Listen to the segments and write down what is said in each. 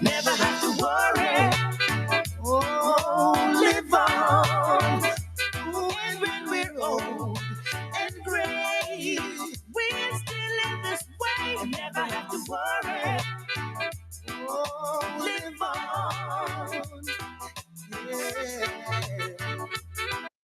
never have to worry. Oh, live on. And when we're old and gray, we're still in this way and never have to worry. Oh, live on. Yeah.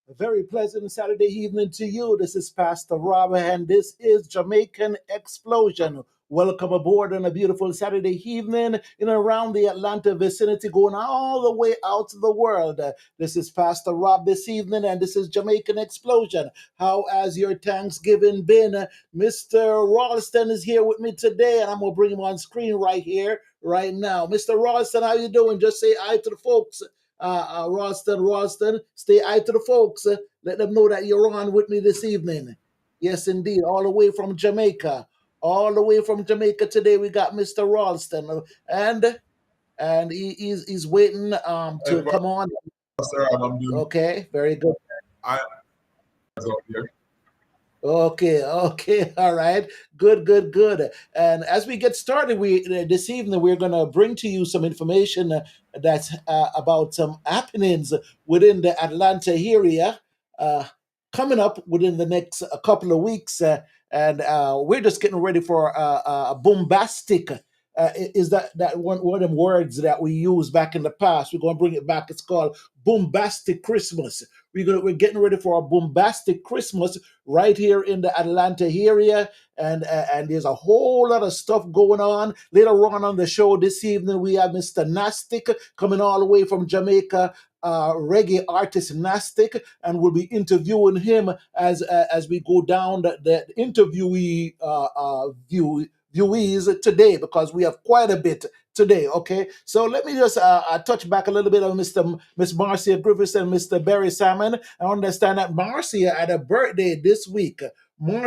A very pleasant Saturday evening to you. This is Pastor Robert, and this is Jamaican Explosion. Welcome aboard on a beautiful Saturday evening in and around the Atlanta vicinity, going all the way out to the world. This is Pastor Rob this evening, and this is Jamaican Explosion. How has your Thanksgiving been? Mr. Ralston is here with me today, and I'm going to bring him on screen right here, right now. Mr. Ralston, how you doing? Just say hi to the folks. Ralston, stay eye to the folks. Let them know that you're on with me this evening. Yes, indeed, all the way from Jamaica. All the way from Jamaica today, we got Mr. Ralston, and he's waiting to come on. Sir, I'm doing Okay, very good. I out here. Okay, all right, good. And as we get started, we this evening we're going to bring to you some information that's about some happenings within the Atlanta area uh, coming up within the next couple of weeks, and we're just getting ready for a bombastic. Is that one of them words that we used back in the past? We're going to bring it back. It's called bombastic Christmas. We're getting ready for a bombastic Christmas right here in the Atlanta area, and there's a whole lot of stuff going on. Later on the show this evening, we have Mr. Nastic coming all the way from Jamaica, reggae artist Nastic, and we'll be interviewing him as we go down the interviewee viewees today, because we have quite a bit today. Okay, so let me just touch back a little bit on Miss Marcia Griffiths and Mr. Barry Salmon. I understand that Marcia had a birthday this week. And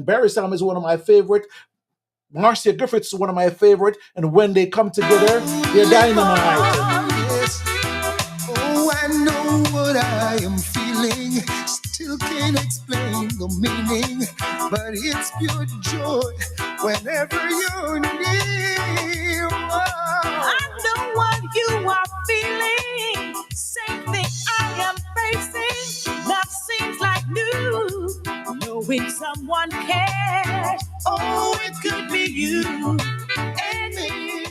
Barry Salmon is one of my favorite. Marcia Griffiths is one of my favorite, and when they come together, they're dynamite. Yes. Oh, I know what I am feeling. Still can't explain the meaning, but it's pure joy whenever you're near. Oh. I know what you are feeling. Same thing I am facing. Love seems like new. Knowing someone cares. Oh, it could be you and me.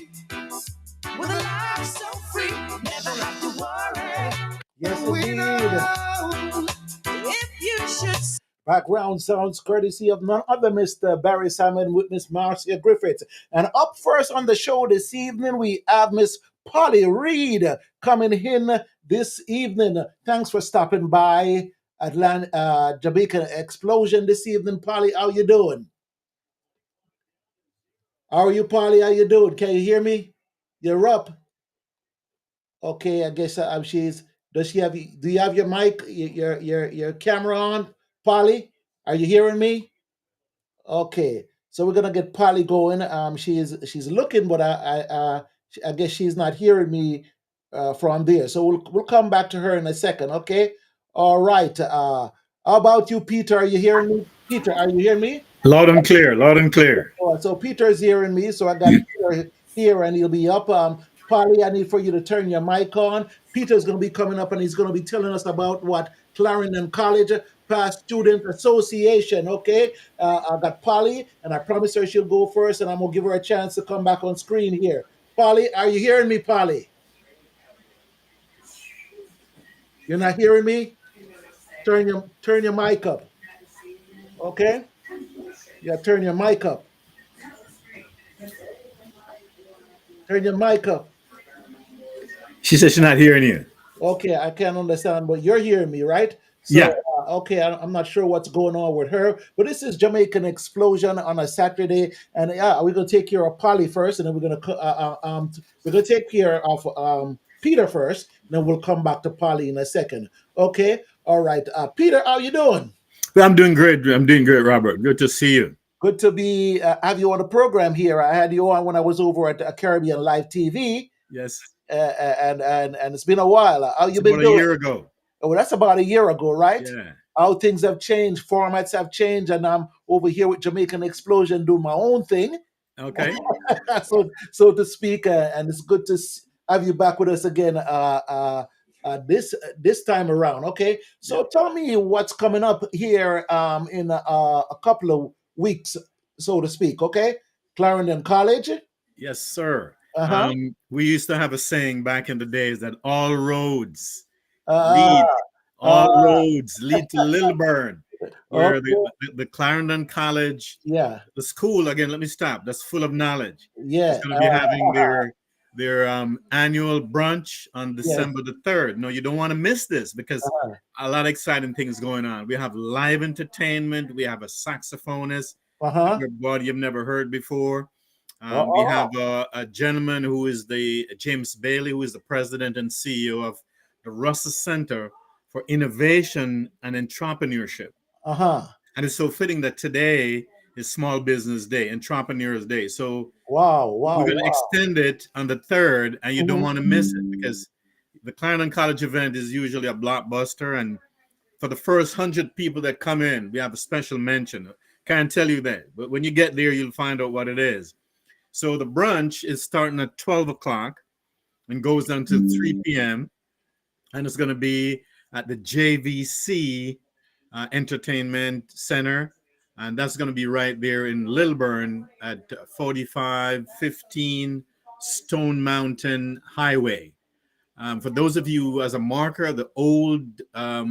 With a life so free, never have to worry. Yes, indeed. If you should. Background sounds courtesy of none other Mr. Barry Salmon with Miss Marcia Griffith. And up first on the show this evening, we have Miss Polly Reed coming in this evening. Thanks for stopping by Atlanta, Jamaican Explosion this evening. Polly, how you doing? How are you, Polly? How you doing? Can you hear me? You're up. Okay, I guess she's. Does she have? Do you have your mic, your camera on, Polly? Are you hearing me? Okay, so we're gonna get Polly going. She's looking, but I guess she's not hearing me from there. So we'll come back to her in a second. Okay. All right. How about you, Peter? Are you hearing me? Peter, are you hearing me? Loud and clear, loud and clear. Oh, so Peter's hearing me, so I got Peter here, and he'll be up. Polly, I need for you to turn your mic on. Peter's going to be coming up, and he's going to be telling us about what Clarendon College Past Student Association. Okay, I got Polly, and I promised her she'll go first, and I'm going to give her a chance to come back on screen here. Polly, are you hearing me, Polly? You're not hearing me? Turn your mic up. Okay. Yeah, turn your mic up. Turn your mic up. She said she's not hearing you. Okay, I can't understand, but you're hearing me, right? So, Yeah. Okay, I'm not sure what's going on with her, but this is Jamaican Explosion on a Saturday, and we're gonna take care of Polly first, and then we're gonna take care of Peter first, and then we'll come back to Polly in a second. Okay, all right. Peter, how you doing? Well, I'm doing great, Robert. Good to see you. Good to be have you on the program here. I had you on when I was over at Caribbean Live TV. Yes. And it's been a while. How you been about doing? A year ago. Oh, that's about a year ago, right? Yeah. How things have changed, formats have changed, and I'm over here with Jamaican Explosion doing my own thing. Okay. so to speak, and it's good to have you back with us again. This time around. Okay, Yeah. so tell me what's coming up here in a couple of weeks, so to speak. Okay, Clarendon College. Yes, sir. Uh huh. We used to have a saying back in the days that Uh, lead, uh, all roads lead to Lilburn, where okay. the Clarendon College, Yeah. the school, again, let me stop, that's full of knowledge. It's Yeah. going to be having their annual brunch on Yes. December the 3rd. No, you don't want to miss this because Uh a lot of exciting things going on. We have live entertainment. We have a saxophonist huh. everybody you've never heard before. We Oh. have a gentleman who is the James Bailey, who is the president and CEO of the Russell Center for Innovation and Entrepreneurship. Uh huh. And it's so fitting that today is Small Business Day, Entrepreneurs Day. So Wow. we're Wow. going to Wow. extend it on the 3rd, and you don't Mhm. want to miss it because the Clarendon College event is usually a blockbuster. And for the first 100 people that come in, we have a special mention. Can't tell you that, but when you get there, you'll find out what it is. So the brunch is starting at 12 o'clock and goes down to 3 p.m. And it's going to be at the JVC Entertainment Center. And that's going to be right there in Lilburn at 4515 Stone Mountain Highway. For those of you as a marker, the old uh,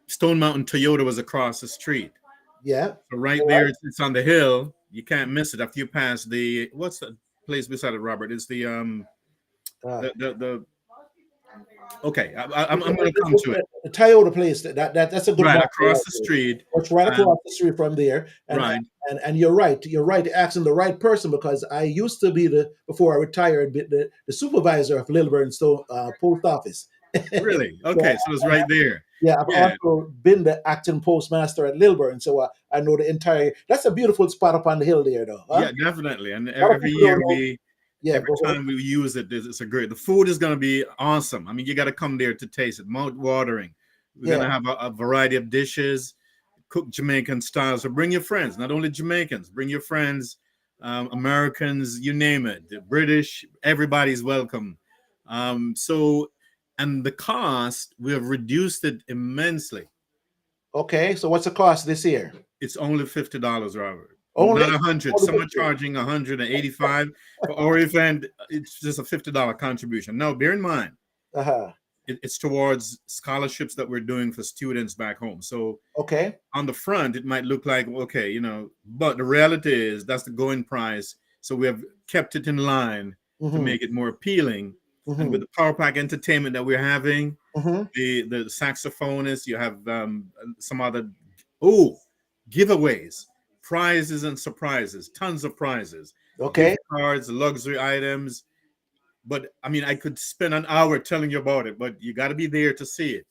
Stone Mountain Toyota was across the street. Yeah. So right All there, right. it's on the hill. You can't miss it after you pass the what's the place beside it, Robert? It's Uh, the okay. I'm going to come to it. the Toyota place. That's a good Right marker across right the there. street. It's right Um, across the street from there, right. and you're right. You're right. Asking the right person because I used to be before I retired the supervisor of Lilburn Post Office. Really? So Okay. So it's right there. yeah, I've Yeah. also been the acting postmaster at Lilburn, so I know the entire. That's a beautiful spot up on the hill there, though. Huh? Yeah. Definitely. And A lot of every people don't year know. Yeah, every go ahead. time we use it, it's a great. The food is going to be awesome. I mean, you got to come there to taste it. Mouth watering. We're going Yeah. to have a variety of dishes, cooked Jamaican style. So bring your friends, not only Jamaicans, bring your friends, Americans, you name it, the British, everybody's welcome. So, and the cost, we have reduced it immensely. Okay, so what's the cost this year? It's only $50, Robert. Only, Not 100. only Some are charging 185 for our event. It's just a $50 contribution. Now, bear in mind, uh-huh. it's towards scholarships that we're doing for students back home. So Okay. on the front, it might look like, okay, but the reality is that's the going price. So we have kept it in line to Mm-hmm. make it more appealing. And Mm-hmm. with the Power Pack entertainment that we're having, Mm-hmm. the saxophonist, you have some other, oh, giveaways, prizes and surprises, tons of prizes, gift Okay. cards, luxury items. But I mean, I could spend an hour telling you about it, but you got to be there to see it.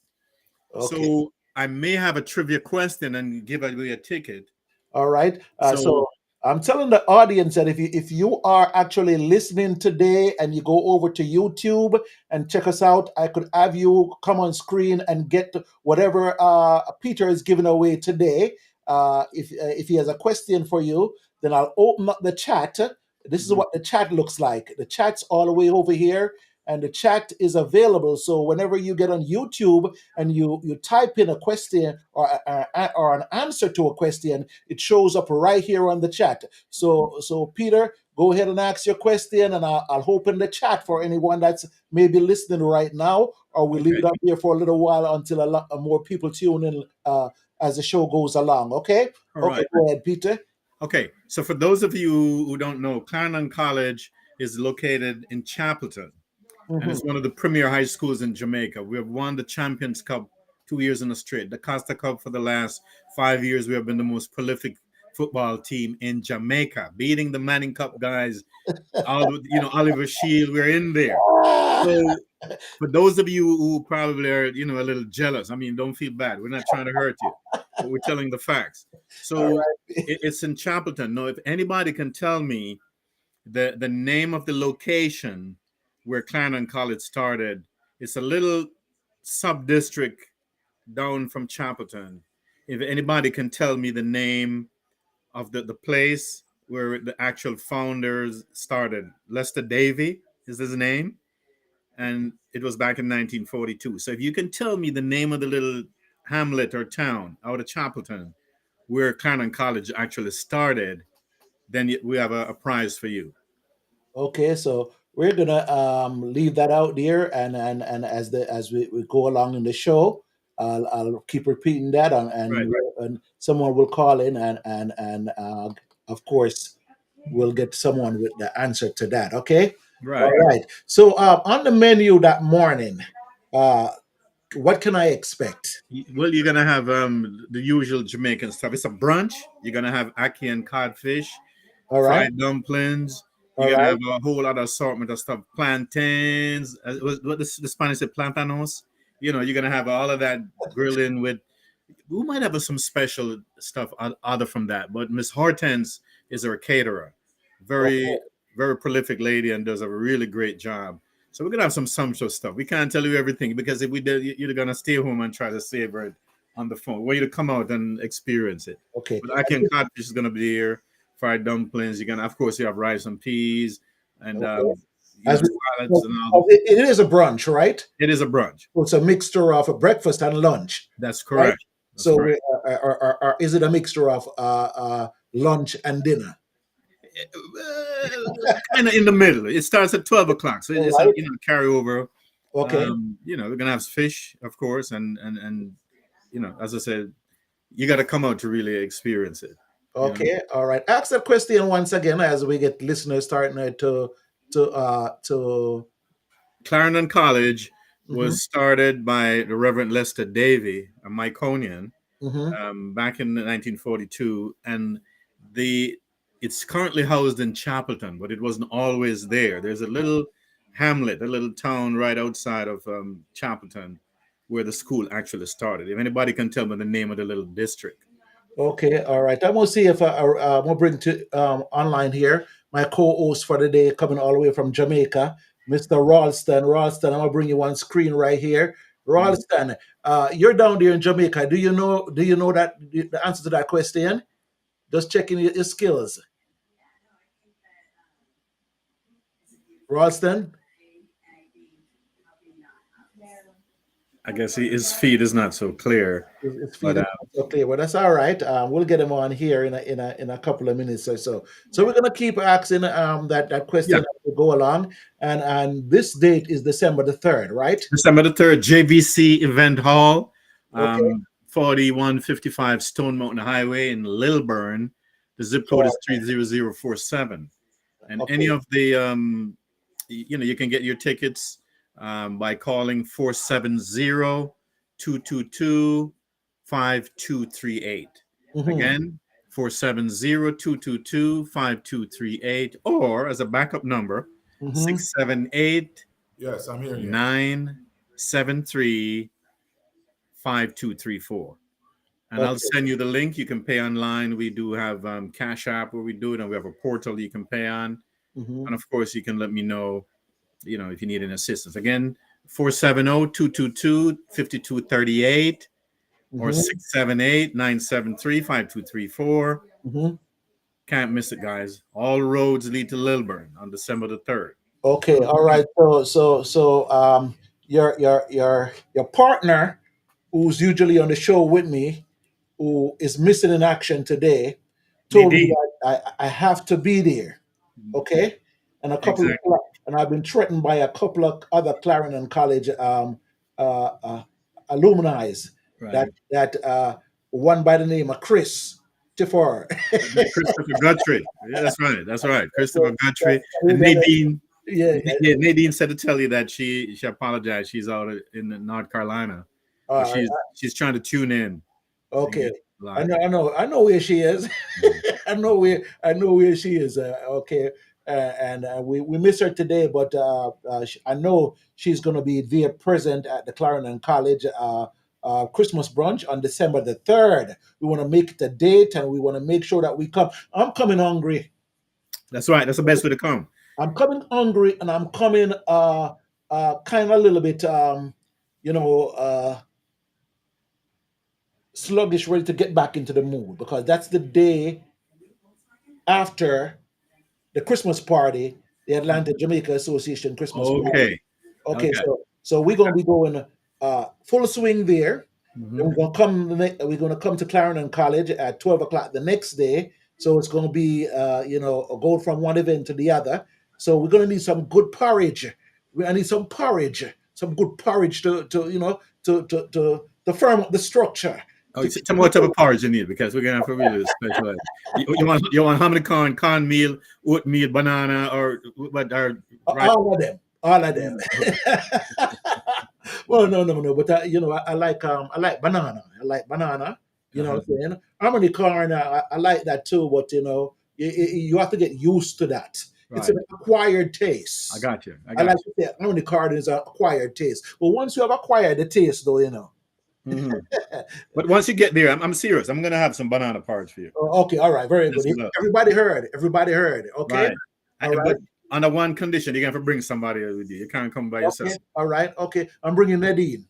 Okay. So I may have a trivia question and give away a ticket. All right. So So I'm telling the audience that if you are actually listening today and you go over to YouTube and check us out, I could have you come on screen and get whatever Peter is giving away today. If he has a question for you, then I'll open up the chat. This is mhm, what the chat looks like. The chat's all the way over here, and the chat is available. So whenever you get on YouTube and you type in a question or an answer to a question, it shows up right here on the chat. So Peter, go ahead and ask your question, and I'll open the chat for anyone that's maybe listening right now, or we'll leave okay, it up here for a little while until a lot more people tune in as the show goes along. Okay, all okay, right. go ahead, Peter. Okay, so for those of you who don't know, Clarendon College is located in Chapelton, and Hmm. it's one of the premier high schools in Jamaica. We have won the Champions Cup 2 years in a straight. The Costa Cup for the last 5 years. We have been the most prolific football team in Jamaica, beating the Manning Cup guys. All Oliver Shield. We're in there. So for those of you who probably are, a little jealous, I mean, don't feel bad. We're not trying to hurt you, but we're telling the facts. All So right. it's in Chapelton. Now, if anybody can tell me the name of the location where Clarendon College started, it's a little sub district down from Chapelton. If anybody can tell me the name of the place where the actual founders started. Lester Davy is his name, and it was back in 1942. So if you can tell me the name of the little hamlet or town out of Chapelton where Clarendon College actually started, then we have a prize for you. Okay, so we're gonna leave that out there, and as we go along in the show, I'll keep repeating that, Right, and someone will call in, and of course we'll get someone with the answer to that. Okay, all right. right. So on the menu that morning, uh, what can I expect? Well, you're gonna have the usual Jamaican stuff. It's a brunch. You're gonna have ackee and codfish, All right, fried dumplings. all You're gonna right. have a whole other assortment of stuff. Plantains. What the Spanish said, plantanos. You're gonna have all of that grilling with. We might have some special stuff other from that, but Miss Hortense is our caterer. Very, Okay, very prolific lady and does a really great job. So we're gonna have some sumptuous stuff. We can't tell you everything because if we did, you're gonna stay home and try to savor it on the phone. We want you to come out and experience it. okay. But I can codfish is gonna be here. Fried dumplings. You're gonna, of course, you have rice and peas and Okay. As we, salads so, and all. it is a brunch, right? It is a brunch. So it's a mixture of a breakfast and lunch, That's right? correct. That's So, right. is it a mixture of lunch and dinner? Kind of in the middle. It starts at 12 o'clock, so All it's a right. carryover. Okay. We're gonna have fish, of course, and as I said, you got to come out to really experience it. You know, Okay. All right. Ask that question once again as we get listeners starting to. Clarendon College Mm-hmm, was started by the Reverend Lester Davy, a Myconian, mm-hmm. back in 1942, and the it's currently housed in Chapelton, but it wasn't always there. There's a little hamlet, a little town right outside of Chapelton, where the school actually started. If anybody can tell me the name of the little district. Okay. All right. I'm gonna see if I'm gonna bring to online here my co-host for the day coming all the way from Jamaica, Mr. Ralston. Ralston, I'm gonna bring you on screen right here. Mhm. Ralston, you're down there in Jamaica. Do you know that the answer to that question? Just checking your skills. Ralston, I guess his feed is not so clear, it's but feeding okay. Well, that's all right. We'll get him on here in a couple of minutes or so. So we're gonna keep asking that question yeah, as we go along, and this date is December the 3rd, right? December the 3rd, JVC Event Hall, Okay. 4155 Stone Mountain Highway in Lilburn. The zip code is 30047. And any Okay. of the, you can get your tickets by calling 470-222-5238. Mm-hmm. Again, 470-222-5238, or as a backup number, Mm-hmm. 678 Yes, I'm hearing you. 973 5234. And I'll Okay. send you the link. You can pay online. We do have Cash App where we do it, and we have a portal you can pay on. Mm-hmm. And of course, you can let me know, if you need any assistance. Again, 470-222-5238 or Mm-hmm. 678-973-5234. Mm-hmm. Can't miss it, guys. All roads lead to Lilburn on December the 3rd. Okay. All right. So your partner, who's usually on the show with me, who is missing in action today, told me Nadine. that I have to be there. Okay, and Exactly. and I've been threatened by a couple of other Clarendon College alumni that Right. one by the name of Chris Tifford. Christopher Guthrie. Yeah, that's right. That's right. So, Christopher Guthrie. he's And gonna- Nadine. yeah, Yeah, Nadine said to tell you that she apologized. She's out in North Carolina, but uh, she's trying to tune in and okay. get I live. know, I know, I know where she is. Mhm. I know where she is. Okay, and we miss her today, but I know she's going to be there present at the Clarendon College Christmas brunch on December the 3rd. We want to make it a date, and we want to make sure that we come. I'm coming hungry. That's right. That's the best way to come. I'm coming hungry, and I'm coming kind of a little bit you know sluggish, ready to get back into the mood because that's the day after the Christmas party, the Atlanta Jamaica Association Christmas party. Okay. Okay, Okay. so we're gonna be going full swing there. Mhm. Then we're gonna come to Clarendon College at 12 o'clock the next day. So it's gonna be go from one event to the other. So we're gonna need some good porridge. I need some porridge, some good porridge to firm up the structure. Oh, To tell me what type of porridge you need because we're gonna have to really specialize. You want hominy corn meal, oatmeal, banana, or what? Or right? all of them, all of them. Mm, okay. Well, no, but I like banana. I like banana. You know Uh-huh. what I'm saying? Harmony corn, I like that too, but you have to get used to that. It's Right. an acquired I taste. got you. I I like got to say harmony corn is an acquired taste. But once you have acquired the taste, though, you. But once you get there, I'm serious. I'm gonna have some banana porridge for you. Oh, okay, all right, very Yes, good. we love. Everybody heard. Everybody heard. Okay, Right. all right, But under one condition, you're gonna have to bring somebody else with you. You can't come by yourself. okay, all right, okay. I'm bringing Nadine.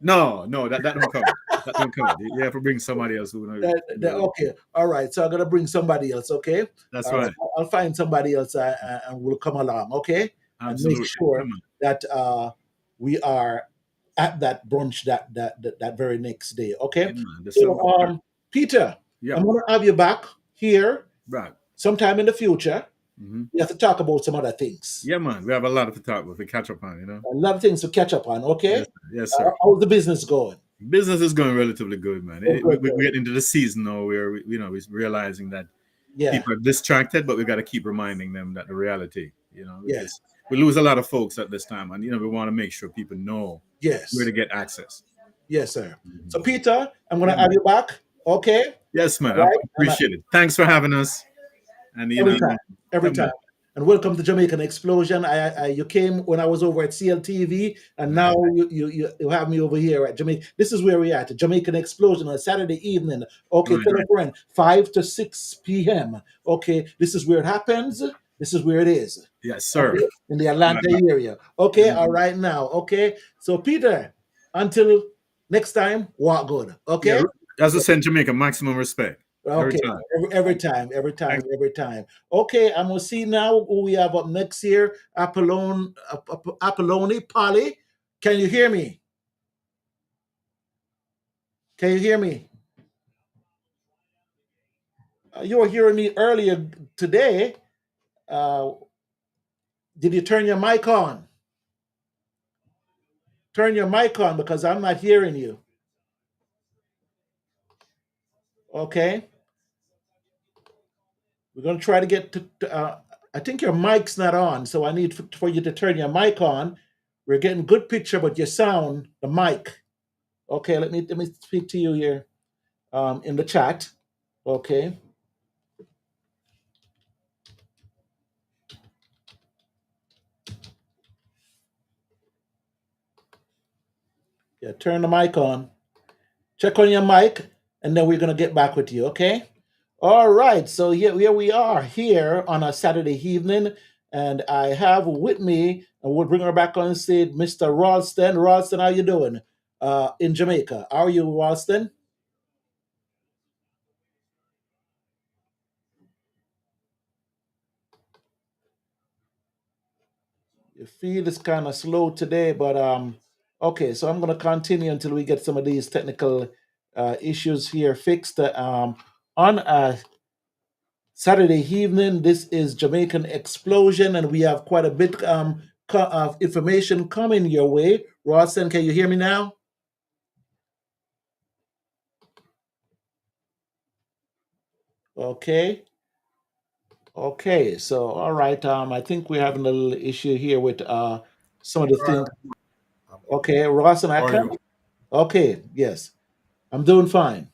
No, that don't count. That don't count. You have to bring somebody else who knows. Okay, all right. So I'm gonna bring somebody else. Okay, That's all right. right. I'll find somebody else and we'll come along. Okay, and make Absolutely. sure Come on. that we are at that brunch that very next day. Okay. Yeah, man. There's So some. Peter, I'm Yep. gonna have you back here Right. sometime in the future. Hmm. We have to talk about some other things. Yeah, man. We have a lot to talk about. We catch up on, you know. A lot of things to catch up on. Okay. Yes, yes, sir. How's the business going? Business is going relatively good, man. Oh, good, We're good. getting into the season now where we're realizing that Yeah. people are distracted, but we got to keep reminding them that the reality, Yeah. because we lose a lot of folks at this time, and we want to make sure people know where Yes. to get access. Yes, sir. So Mhm. Peter, I'm gonna Yeah, have man. you back. Okay. Yes, man. I Right. And appreciate it. Thanks for having us. And every time, every come time. on. And welcome to Jamaican Explosion. You came when I was over at CLTV, and now you have me over here at Jamaica. This is where we are at Jamaican Explosion on a Saturday evening. Okay, Right. tell a friend 5 to 6 p.m. Okay, this is where it happens. This is where it is. Yes, sir. Okay, in the Right. Atlanta area. Okay, all Mhm. right now. Okay, so Peter, until next time, walk good. Yeah, Okay. as I said in Jamaica, maximum respect every Okay, time. every time, every time, Thanks. every time. Okay, I'm gonna see now who we have up next here. Apolloni, Polly. Can you hear me? Can you hear me? You were hearing me earlier today. Uh, did you turn your mic on? Turn your mic on because I'm not hearing you. Okay, we're gonna try to get to. I think your mic's not on, so I need for you to turn your mic on. We're getting good picture, but your sound, the mic. Okay, let me speak to you here in the chat. Okay, yeah, turn the mic on. Check on your mic, and then we're gonna get back with you. Okay. All right. So here we are here on a Saturday evening, and I have with me, and we'll bring her back on stage, Mr. Ralston. Ralston, how you doing? In Jamaica. How are you, Ralston? Your feed is kind of slow today, but okay. So I'm gonna continue until we get some of these technical issues here fixed. On Saturday evening, this is Jamaican Explosion, and we have quite a bit of information coming your way. Rawson, can you hear me now? Okay. Okay. So, all right. I think we're having a little issue here with some of the All right. things. Okay, Rawson, I How are can. you? Okay. Yes, I'm doing fine.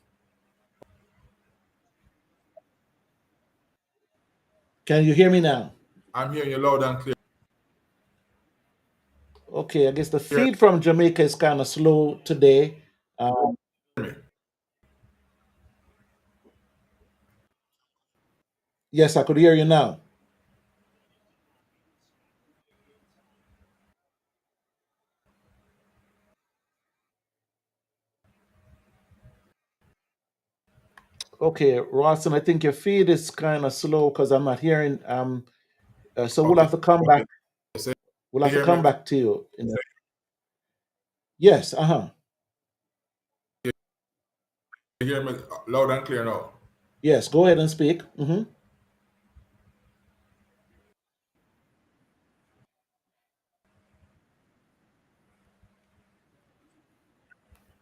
Can you hear me now? I'm hearing you loud and clear. Okay. I guess the Hear feed from Jamaica is kind of slow today. Um, me? yes, I could hear you now. Okay, Rawson, I think your feed is kind of slow because I'm not hearing. So we'll Okay. have to come back. Okay. So We'll you have to hear me? come back to you. Yes. Uh huh. You hear me loud and clear now? Yes. Go ahead and speak. Hmm.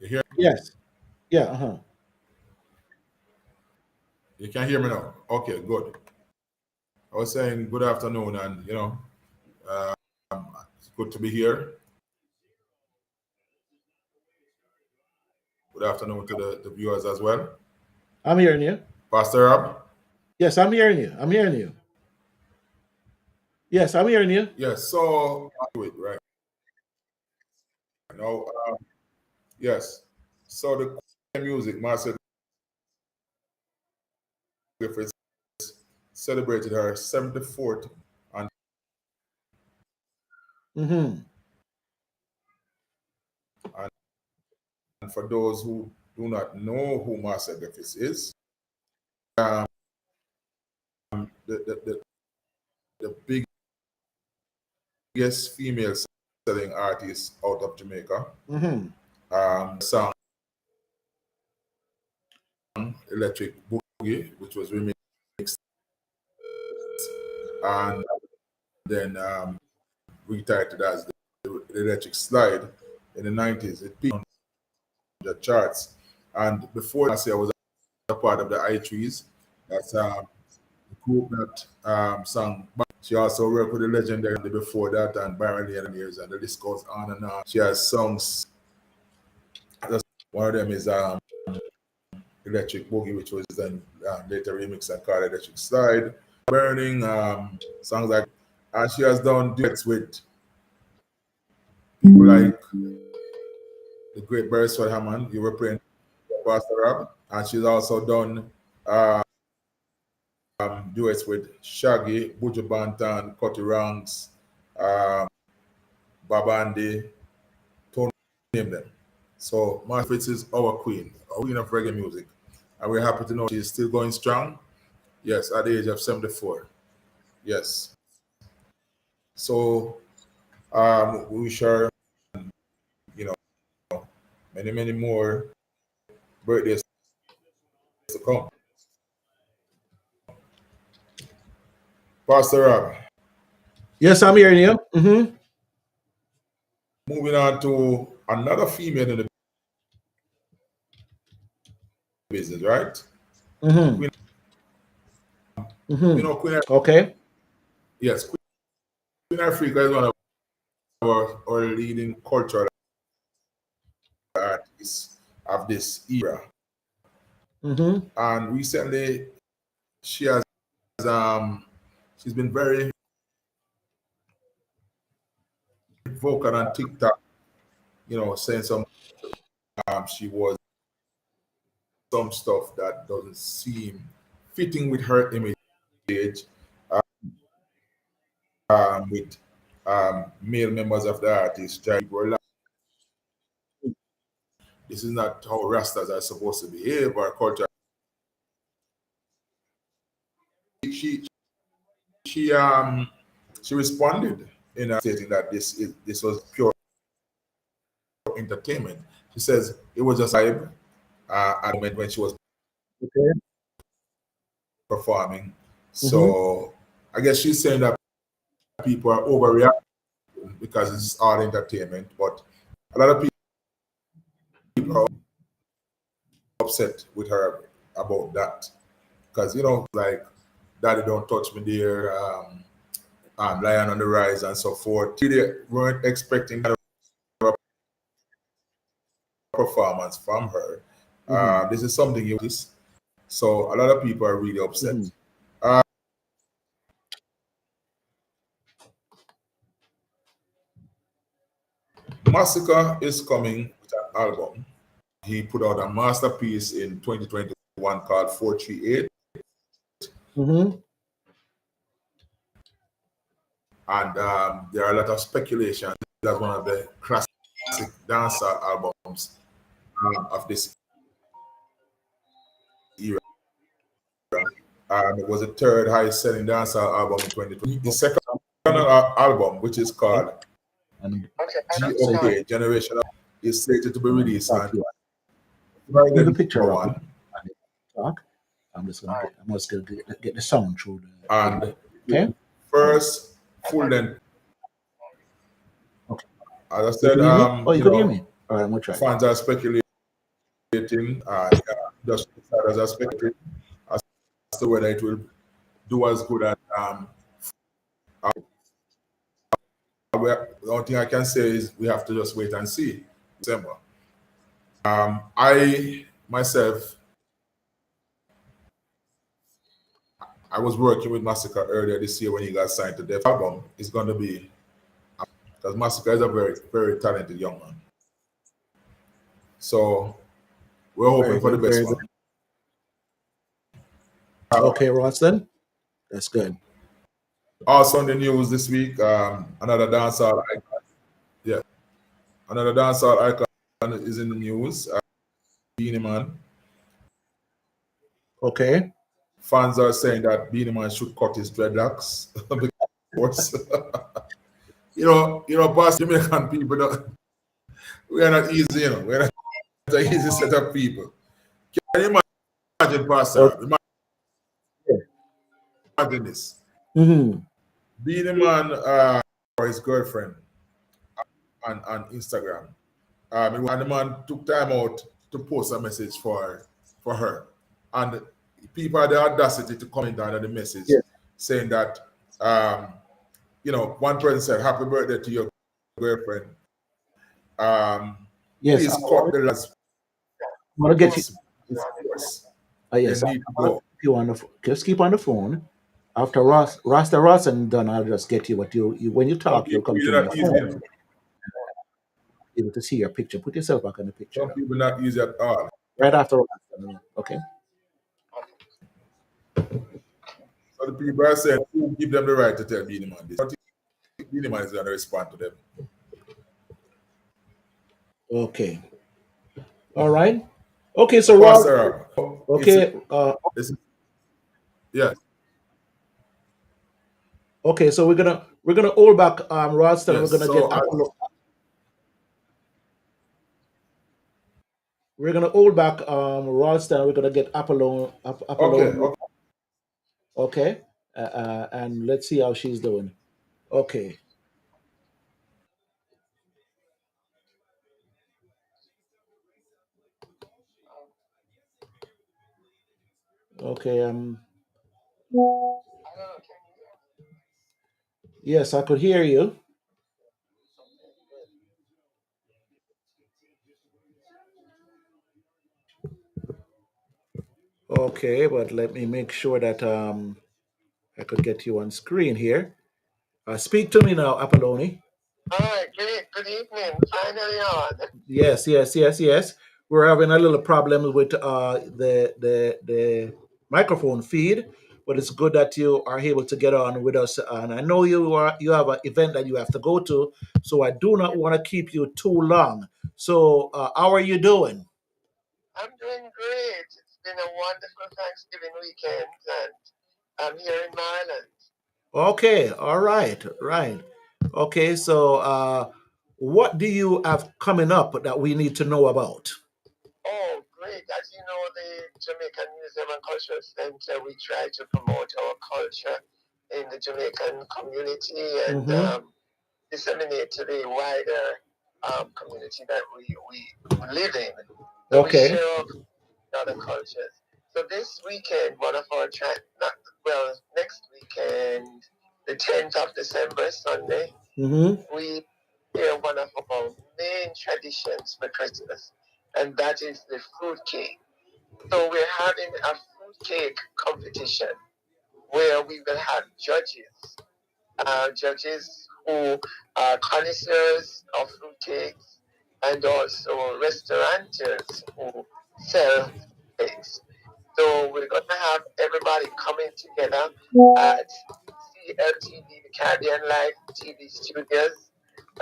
You hear? Yes. Yeah. Uh huh. You can hear me now? Okay, good. I was saying good afternoon, and it's good to be here. Good afternoon to the viewers as well. I'm hearing you. Pastor Rob? Yes, I'm hearing you. I'm hearing you. Yes, I'm hearing you. Yes, so do it right now. Yes, so the music, Master Griffiths celebrated her 74th, and Hmm. and for those who do not know who Master Griffiths is, um, the biggest female selling artist out of Jamaica. Hmm. Song Electric Boogie, which was remixed and then retitled as the Electric Slide in the 90s. It peaked on the charts. And before I was a part of the I-Trees, that's the group that sang. She also worked with the legendary before that and Byron Lee and years, and the list goes on and on. She has songs. One of them is Electric Boogie, which was then later remixed and called Electric Slide. Burning songs like, and she has done duets with people like the great Beresford Hammond, you were playing Pastor Rob, and she's also done duets with Shaggy, Buju Banton, Cutty Ranks, um, Babandi, Tony, name them. So Martha Fitz is our queen of reggae music, and we're happy to know she's still going strong. Yes, at the age of 74. Yes. So we wish her, you know, many, many more birthdays to come. Pastor Rob, Yes, I'm hearing you. Hmm. moving on to another female in the business, right? Hmm. Queen, Hmm. Queen, Okay. yes, Queen Africa is one of our leading cultural artists of this era. Hmm. And recently, she has she's been very vocal on TikTok, saying she was some stuff that doesn't seem fitting with her image, with male members of the artist. This is not how Rastas are supposed to behave. Our culture. She she um she responded in stating that this was pure entertainment. She says it was just a vibe at the moment when she was Okay. performing. Hmm. So I guess she's saying that people are overreacting because it's all entertainment, but a lot of people are upset with her about that because like Daddy Don't Touch Me Dear, Lion on the Rise, and so forth. They weren't expecting kind of a performance from her. Hmm. This is something you notice. So a lot of people are really Hmm. upset. Uh, Massacre is coming with an album. He put out a masterpiece in 2021 called 438, Hmm. and there are a lot of speculation that's one of the classic dancer albums of this era. It was the third highest selling dancehall album in 2020. The second album, which is called And so GOK Generation, is slated to be released talk on to you. Friday, Leave the picture December up 1. and talk. I'm just gonna get the sound through And okay. the first full length, Okay. as I You said, can hear me? Oh, you can hear me? All right, I'm gonna try. fans are speculating, and industry insiders are speculating as to whether it will do as good as. The only thing I can say is we have to just wait and see. December. I myself, I was working with Massacre earlier this year when he got signed to Def album. It's going to be because Massacre is a very, very talented young man. So we're Very hoping for the good, best very for good. him. Okay, Ralston, that's good. Also in the news this week, another dancehall icon. Yeah, another dancehall icon is in the news. Beanie Man. Okay. Fans are saying that Beanie Man should cut his dreadlocks because boss Jamaican people, we are not easy, we're not an easy set of people. Can you imagine, Pastor? Okay. Imagine this. Mm-hmm. Being a man for his girlfriend on Instagram. And the man took time out to post a message for her. And people had the audacity to comment under the message Yeah. saying that, one person said, "Happy birthday to your girlfriend. Yes, Please cut the last. I'm gonna get you. It's yours. Yes, You need to go." you on the just keep on the phone. After Rasta Ross and done, I'll just get you. But you when you Some talk, you'll people come are through my not easy. phone. Able to see your picture. Put yourself back in the picture. Some people not easy at all. Right after Rasta. Okay. So the people are saying, who give them the right to tell Beanie Man this? Beanie Man is going to respond to them. Okay. All right. Okay. So Ross. Pastor, Okay. Yes. Okay. So we're gonna hold back Ralston. Yes. We're gonna get Apollo. We're gonna hold back Ralston. We're gonna get Apollo. Okay. Okay. And let's see how she's doing. Okay. Okay. Yes, I could hear you. Okay, but let me make sure that I could get you on screen here. Speak to me now, Apolloni. All right, great. Good evening. Finally on. Yes. We're having a little problem with the microphone feed, but it's good that you are able to get on with us. And I know you have an event that you have to go to, so I do not want to keep you too long. So, how are you doing? I'm doing great. It's been a wonderful Thanksgiving weekend, and I'm here in Maryland. Okay, all right. Okay, so what do you have coming up that we need to know about? Oh, great. As you know, the Jamaican Museum and Cultural Center, we try to promote our culture in the Jamaican community and Mm-hmm. disseminate to the wider community that we live in. So we Okay. share other cultures. So this weekend, one of our next weekend, the 10th of December, Sunday, Mm-hmm. we share one of our main traditions for Christmas, and that is the fruit cake. So we're having a fruit cake competition where we will have judges who are connoisseurs of fruit cakes and also restaurateurs who sell cakes. So we're going to have everybody coming together at CLTV, the Caribbean Life TV Studios,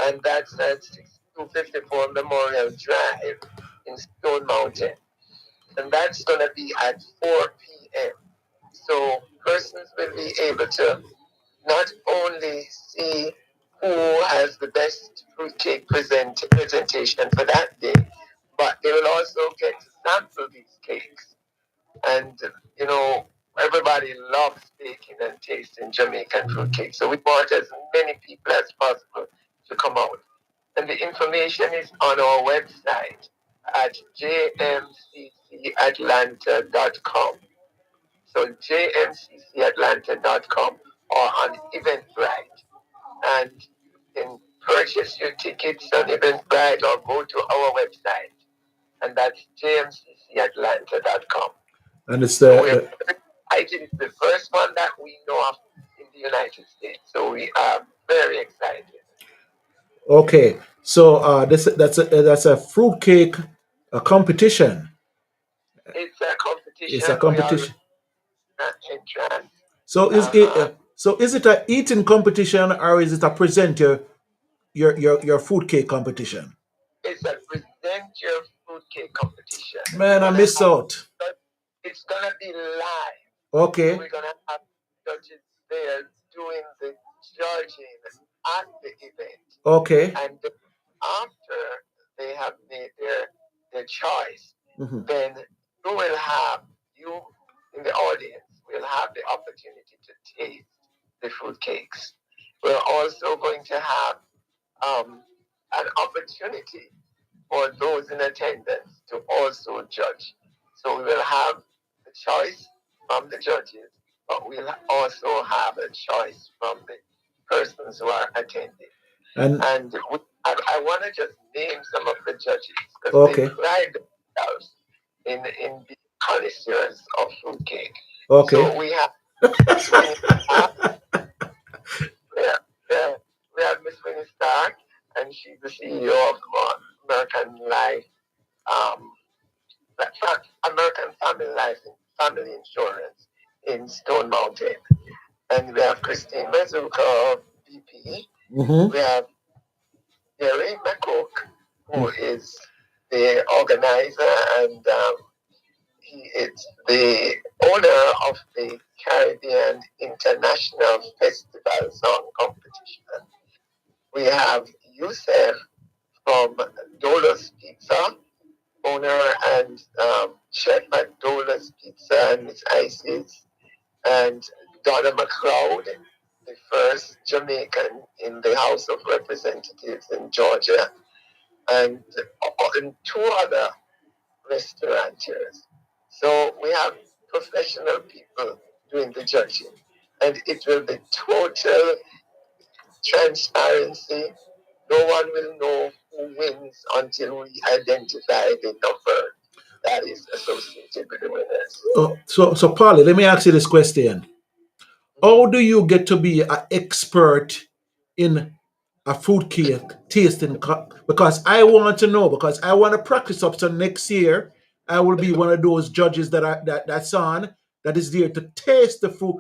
and that's at 6254 Memorial Drive in Stone Mountain. And that's going to be at 4 p.m. So persons will be able to not only see who has the best fruitcake presentation for that day, but they will also get to sample these cakes. And, everybody loves baking and tasting Jamaican fruitcake. So we want as many people as possible to come out. And the information is on our website at jmccatlanta.com. So jmccatlanta.com or on Eventbrite. And you can purchase your tickets on Eventbrite or go to our website. And that's jmccatlanta.com. And it's So we're excited. It's the first one that we know of in the United States. So we are very excited. okay. So that's a fruitcake competition. It's a It's a competition. We are competition. entrance. So Uh-huh. is it a eating competition or is it a present your fruitcake competition? It's a present your fruitcake competition. Man, I miss out. It's gonna be live. Okay. We're gonna have judges there doing the judging at the event. Okay. And after they have made their choice, Mm-hmm. then you in the audience will have the opportunity to taste the fruit cakes. We're also going to have an opportunity for those in attendance to also judge. So we will have the choice from the judges, but we'll also have a choice from the persons who are attending. And I want to just name some of the judges because okay. they pride themselves in being connoisseurs of fruitcake. Okay. So we have Miss Winnie Stark. We have Miss Winnie Stark, and she's the CEO of American Life, um, American Family Insurance in Stone Mountain. And we have Christine Mazuka, VP. Mm-hmm. We have Gary McCook, who is the organizer, and he is the owner of the Caribbean International Festival Song Competition. We have Youssef from Dola's Pizza, owner and chef at Dola's Pizza and Miss Isis, and Donna McLeod, the first Jamaican in the House of Representatives in Georgia, and two other restaurateurs. So we have professional people doing the judging, and it will be total transparency. No one will know who wins until we identify the number that is associated with the winners. So Polly, let me ask you this question. How do you get to be an expert in a fruit cake tasting? Because I want to know, because I want to practice up so next year I will be one of those judges that's on that is there to taste the fruit.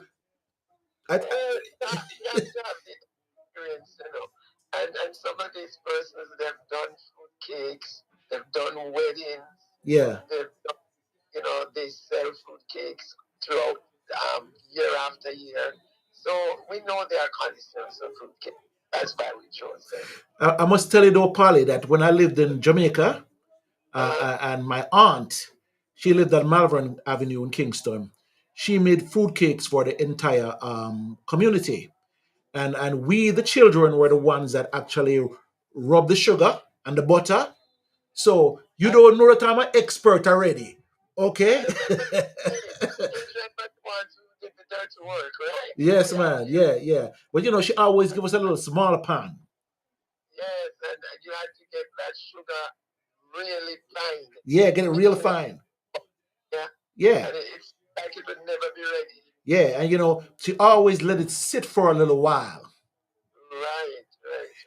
You have to have the experience. And some of these persons, they've done fruit cakes, they've done weddings, Yeah. they've done, they sell fruit cakes throughout year after year. So we know they are connoisseurs of fruit cake. That's why we chose them. I must tell you though, Polly, that when I lived in Jamaica, and my aunt, she lived at Malvern Avenue in Kingston. She made fruit cakes for the entire community, and we, the children, were the ones that actually rub the sugar and the butter. So you don't know that I'm an expert already, okay? Children but the ones who did the dirty work, right? Yes, man. Yeah. But she always give us a little small pan. Yes, and you had to get that sugar really fine. Yeah, get it real fine. Yeah. Yeah. And it's like it would never be ready. Yeah, and she always let it sit for a little while. Right.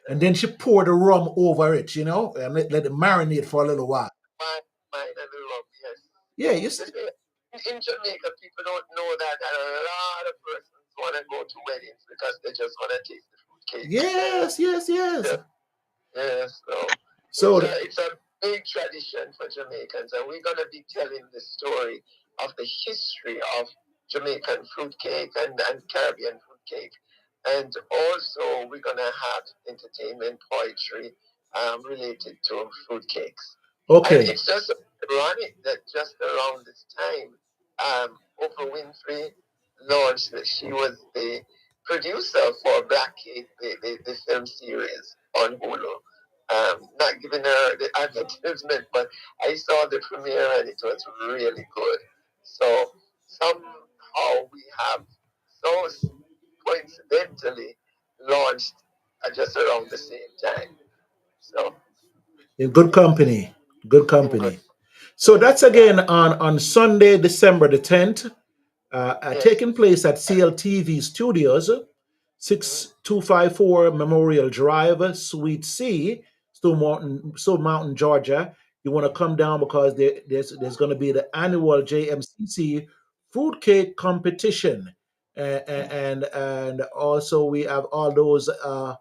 And then she poured the rum over it, and let it marinate for a little while. Mine and the rum, yes. Yeah, you see. In Jamaica, people don't know that a lot of persons want to go to weddings because they just want to taste the fruit cake. Yes. Yes. So it's a big tradition for Jamaicans, and we're going to be telling the story of the history of Jamaican fruit cake and Caribbean fruit cake. And also, we're going to have entertainment, poetry related to fruit cakes. And Okay. it's just ironic that just around this time, Oprah Winfrey launched that she was the producer for Black Cake, the film series on Hulu. Not giving her the advertisement, but I saw the premiere and it was really good. So somehow we have so coincidentally launched just around the same time. So In good company. Good in good, company. So yes, that's again on Sunday, December the 10th, yes. taking place at CLTV Studios, Mm-hmm. 6254 Memorial Drive, Suite C, Stone Mountain, Georgia. You want to come down because there's going to be the annual JMCC fruitcake competition. And also we have all those uh,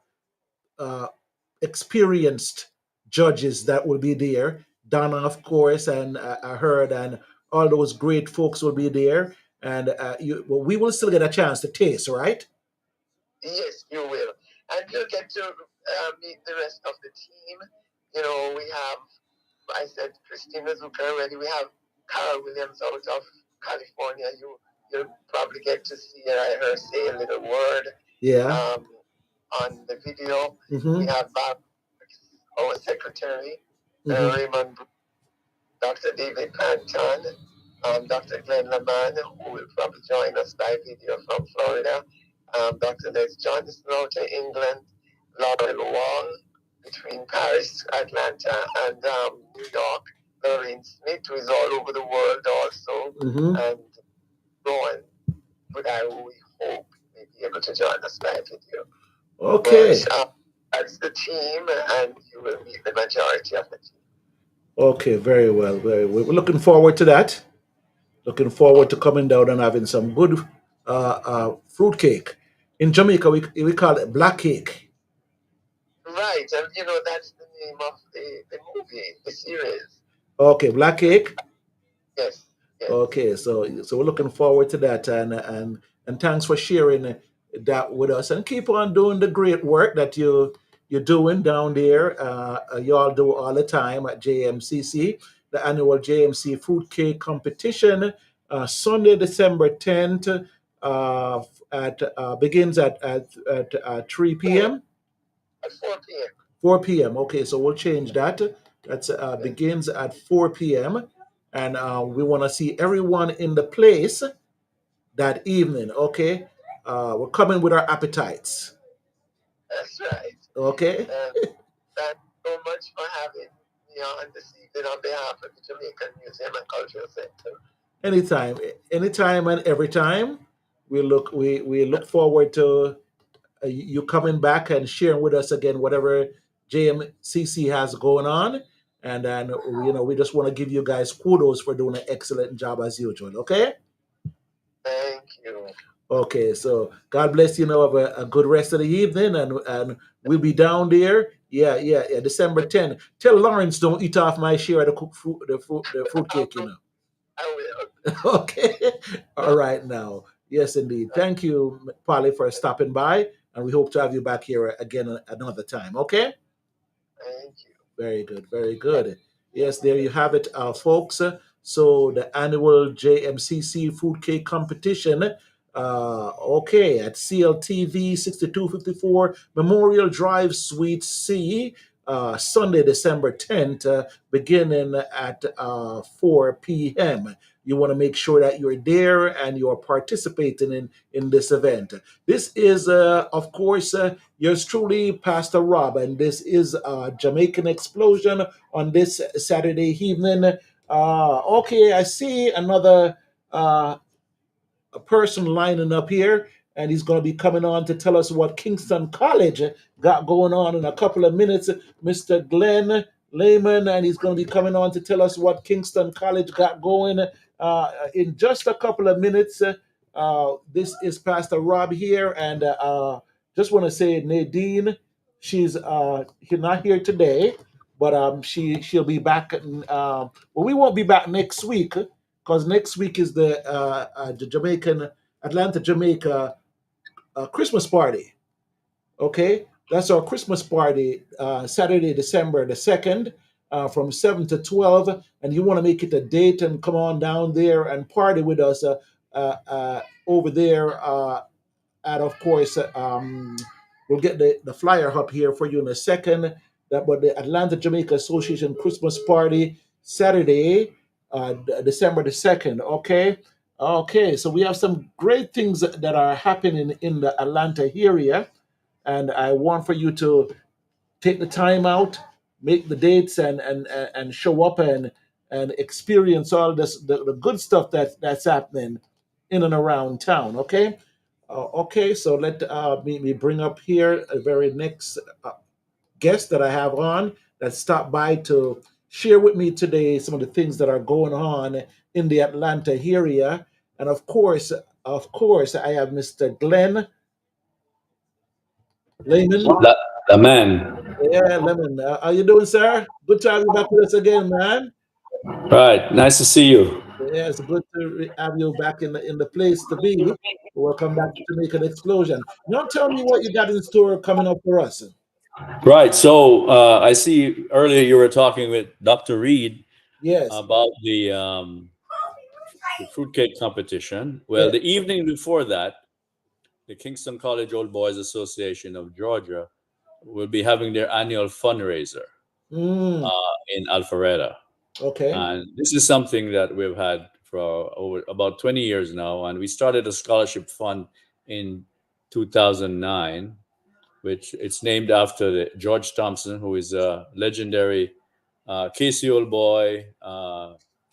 experienced judges that will be there. Donna, of course, and I heard, and all those great folks will be there. And well, we will still get a chance to taste, right? Yes, you will. And you'll get to meet the rest of the team. You know, we have, I said, Christina Zucker already. We have Carol Williams out of California. You'll probably get to see her say a little word Yeah. um, on the video. We Mm-hmm. have Bob, our secretary, Mm-hmm. Raymond, Dr. David Panton, Dr. Glenn Laman, who will probably join us by video from Florida, Dr. Les Johnson out of England, Laurel Wall between Paris, Atlanta, and New York, Lorraine Smith, who is all over the world also, Mm-hmm. and Rowan, but I we hope may be able to join us by video. Okay. But that's the team, and you will meet the majority of the team. Okay. Very well. Very well. We're looking forward to that. Looking forward to coming down and having some good fruit cake. In Jamaica, we call it black cake. Right, and that's the name of the movie, the series. Okay, black cake. Yes, yes. Okay, so we're looking forward to that, and thanks for sharing that with us, and keep on doing the great work that you're doing down there. You all do all the time at JMCC, the annual JMC Food Cake Competition, Sunday, December 10th, at begins at 3 p.m. At 4 p.m. 4 p.m. Okay, so we'll change that. That's Yes. begins at 4 p.m. And we want to see everyone in the place that evening. Okay, we're coming with our appetites. That's right. Okay, And thanks so much for having me on this evening on behalf of the Jamaican Museum and Cultural Center. anytime, anytime, and every time. We look forward to you coming back and sharing with us again whatever JMCC has going on. And then we just want to give you guys kudos for doing an excellent job as usual. Okay. Thank you. Okay, so God bless you. Know, have a good rest of the evening, and we'll be down there. Yeah, yeah, yeah. December 10th. Tell Lawrence don't eat off my share of the cook fruit, the fruit I cake. will. I will. Okay, all right now. Yes, indeed. Thank you, Polly, for stopping by, and we hope to have you back here again another time. Okay. Thank you. Very good, very good. Yes, there you have it, folks. So the annual JMCC food cake competition, okay, at CLTV 6254 Memorial Drive, Suite C, Sunday, December 10th, beginning at 4 p.m. You want to make sure that you're there and you're participating in this event. This is, of course, yours truly, Pastor Rob, and this is Jamaican Explosion on this Saturday evening. Okay, I see another a person lining up here, and he's going to be coming on to tell us what Kingston College got going on in a couple of minutes. Mr. Glenn Lehman, and he's going to be coming on to tell us what Kingston College got going in just a couple of minutes. This is Pastor Rob here, and just want to say Nadine, she's not here today, but she'll be back. Well, we won't be back next week because next week is the Jamaican Atlanta, Jamaica Christmas party. Okay, that's our Christmas party, Saturday, December the 2nd, from 7 to 12. And you want to make it a date and come on down there and party with us over there and of course, we'll get the flyer up here for you in a second. That but the Atlanta Jamaica Association Christmas party Saturday, December the 2nd. Okay, okay. So we have some great things that are happening in the Atlanta area, and I want for you to take the time out, make the dates, and show up and experience all this the good stuff that's happening in and around town. Okay. Okay, so let me bring up here a very next guest that I have on that stopped by to share with me today some of the things that are going on in the Atlanta area, and I have Mr. Glenn Lehman. The man. Yeah, Lemon. How you doing, sir? Good to have you back with us again, man. Right. Nice to see you. Yeah, it's good to have you back in the place to be. Welcome back to Jamaican Explosion. Now tell me what you got in store coming up for us. Right. So I see earlier you were talking with Dr. Reed Yes, about the fruitcake competition. Well, yes. the evening before that, the Kingston College Old Boys Association of Georgia will be having their annual fundraiser Mm, in Alpharetta. okay. And this is something that we've had for over about 20 years now. And we started a scholarship fund in 2009, which it's named after George Thompson, who is a legendary KC Old Boy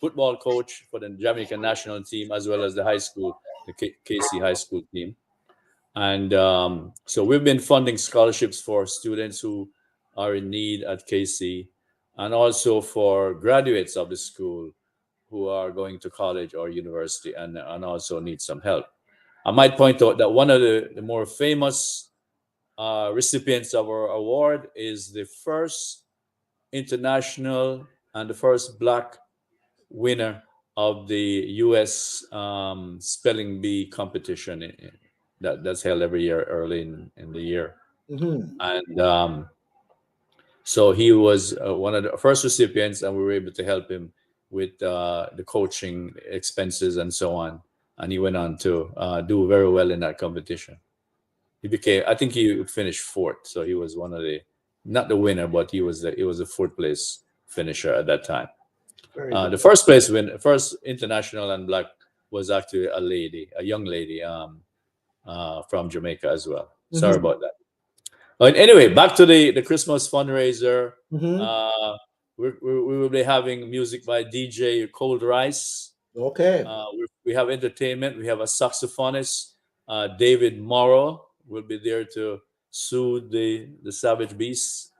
football coach for the Jamaican national team, as well as the high school, the KC high school team. And so we've been funding scholarships for students who are in need at KC, and also for graduates of the school who are going to college or university and also need some help. I might point out that one of the more famous recipients of our award is the first international and the first Black winner of the U.S. Spelling Bee competition that's held every year early in the year. Hmm. And so he was one of the first recipients, and we were able to help him with the coaching expenses and so on. And he went on to do very well in that competition. He became, I think he finished fourth. So he was one of the, not the winner, but he was a fourth place finisher at that time. Very good. The first place first international and Black was actually a young lady from Jamaica as well. Sorry Hmm. about that. But anyway, back to the Christmas fundraiser. Hmm. Uh, we will be having music by DJ Cold Rice. Okay. We have entertainment. We have a saxophonist, David Morrow, will be there to soothe the savage beasts.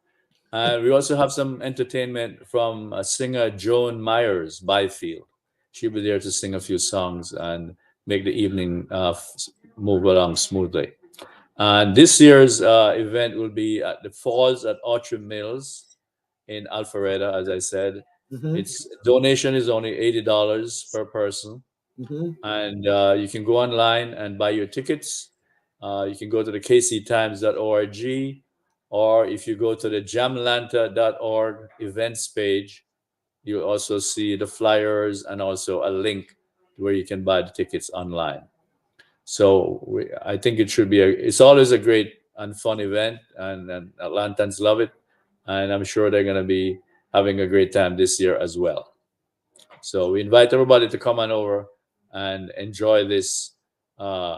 And we also have some entertainment from singer Joan Myers Byfield. She'll be there to sing a few songs and make the evening move along smoothly. And this year's event will be at the Falls at Orchard Mills in Alpharetta, as I said. Hmm. Its donation is only $80 per person. Hmm. And you can go online and buy your tickets. You can go to the kctimes.org, or if you go to the jamlanta.org events page, you'll also see the flyers and also a link where you can buy the tickets online. So I think it should be it's always a great and fun event, and Atlantans love it, and I'm sure they're going to be having a great time this year as well. So we invite everybody to come on over and enjoy this uh,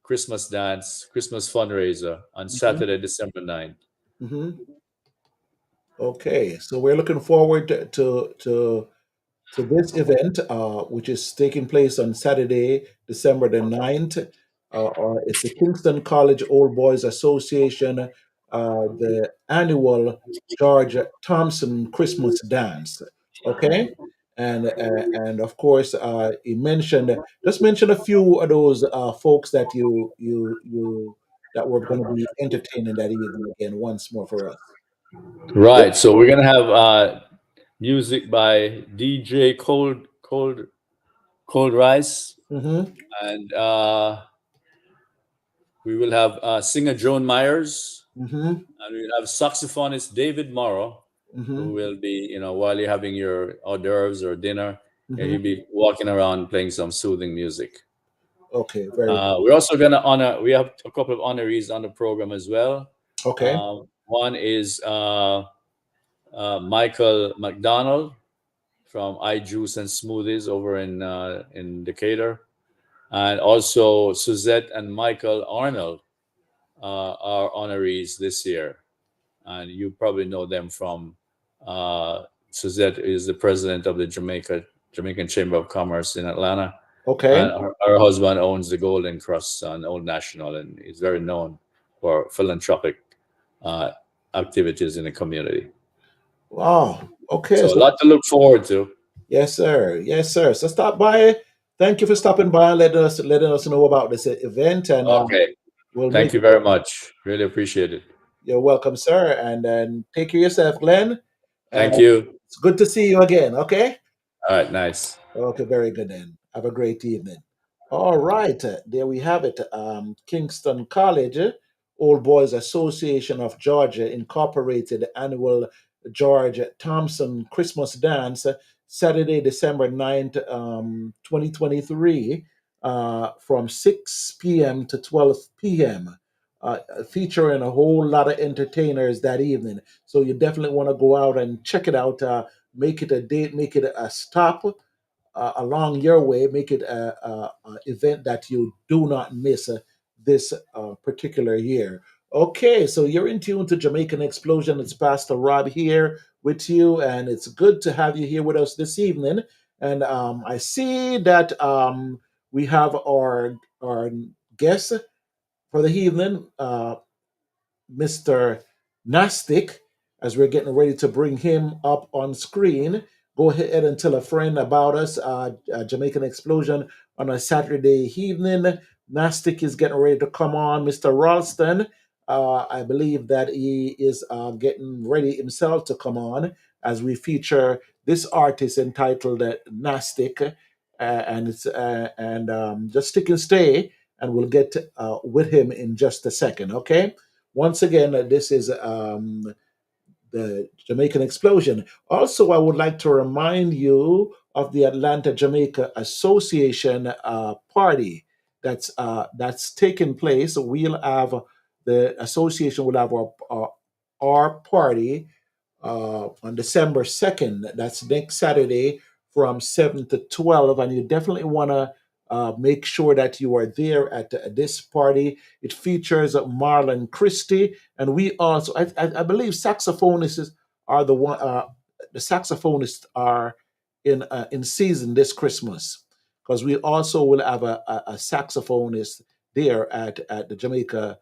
Christmas dance, Christmas fundraiser on Hmm. Saturday, December 9th. Hmm. Okay, so we're looking forward to this event, which is taking place on Saturday, December the 9th. It's the Kingston College Old Boys Association, the annual George Thompson Christmas Dance. Okay? And of course, he mentioned, just mention a few of those folks that you that were going to be entertaining that evening again once more for us. Yep. Right. So we're gonna have music by DJ Cold cold rice, Mm-hmm. and we will have singer Joan Myers, Mm-hmm. and we'll have saxophonist David Morrow, who Mm-hmm. will be, while you're having your hors d'oeuvres or dinner, he'll Mm-hmm. be walking around playing some soothing music. Okay, very good. We're also going to honor, we have a couple of honorees on the program as well. Okay. One is Michael McDonald from iJuice and Smoothies over in Decatur. And also Suzette and Michael Arnold are honorees this year. And you probably know them from Suzette is the president of the Jamaican Chamber of Commerce in Atlanta, and Okay. her husband owns the Golden Cross and Old National, and is very known for philanthropic uh, activities in the community. Wow. Okay. So a So lot to look forward to. yes, sir. Yes, sir. So stop by. Thank you for stopping by and letting us know about this event, and Okay, we'll thank make you it. very much. Really appreciate it. You're welcome, sir. And then take care of yourself, Glenn. And Thank you. it's good to see you again. Okay. All right, nice. Okay, very good then. Have a great evening. All right, there we have it. Kingston College, Old Boys Association of Georgia Incorporated annual George Thompson Christmas Dance, Saturday, December 9th, 2023, from 6 p.m. to 12 p.m., featuring a whole lot of entertainers that evening. So you definitely want to go out and check it out. Make it a date, make it a stop along your way, make it a event that you do not miss this particular year. Okay, so you're in tune to Jamaican Explosion. It's Pastor Rob here with you, and it's good to have you here with us this evening. And I see that we have our guest for the evening. Mr. Nastic, as we're getting ready to bring him up on screen. Go ahead and tell a friend about us, Jamaican Explosion, on a Saturday evening. Nastic is getting ready to come on. Mr. Ralston, I believe that he is getting ready himself to come on as we feature this artist entitled Nastic. And just stick and stay, and we'll get with him in just a second, okay? Once again, this is the Jamaican Explosion. Also, I would like to remind you of the Atlanta Jamaica Association party that's taking place. We'll have the association will have our party on December 2nd. That's next Saturday from 7 to 12. And you definitely want to make sure that you are there at this party. It features Marlon Christie. And we also, I believe saxophonists are the saxophonists are in season this Christmas, because we also will have a saxophonist there at the Jamaica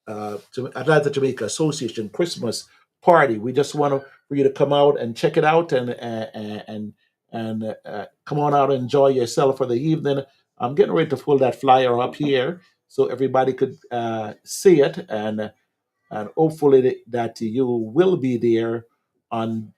Atlanta Jamaica Association Christmas party. We just want for you to come out and check it out, and come on out and enjoy yourself for the evening. I'm getting ready to pull that flyer up here so everybody could see it, and hopefully that you will be there on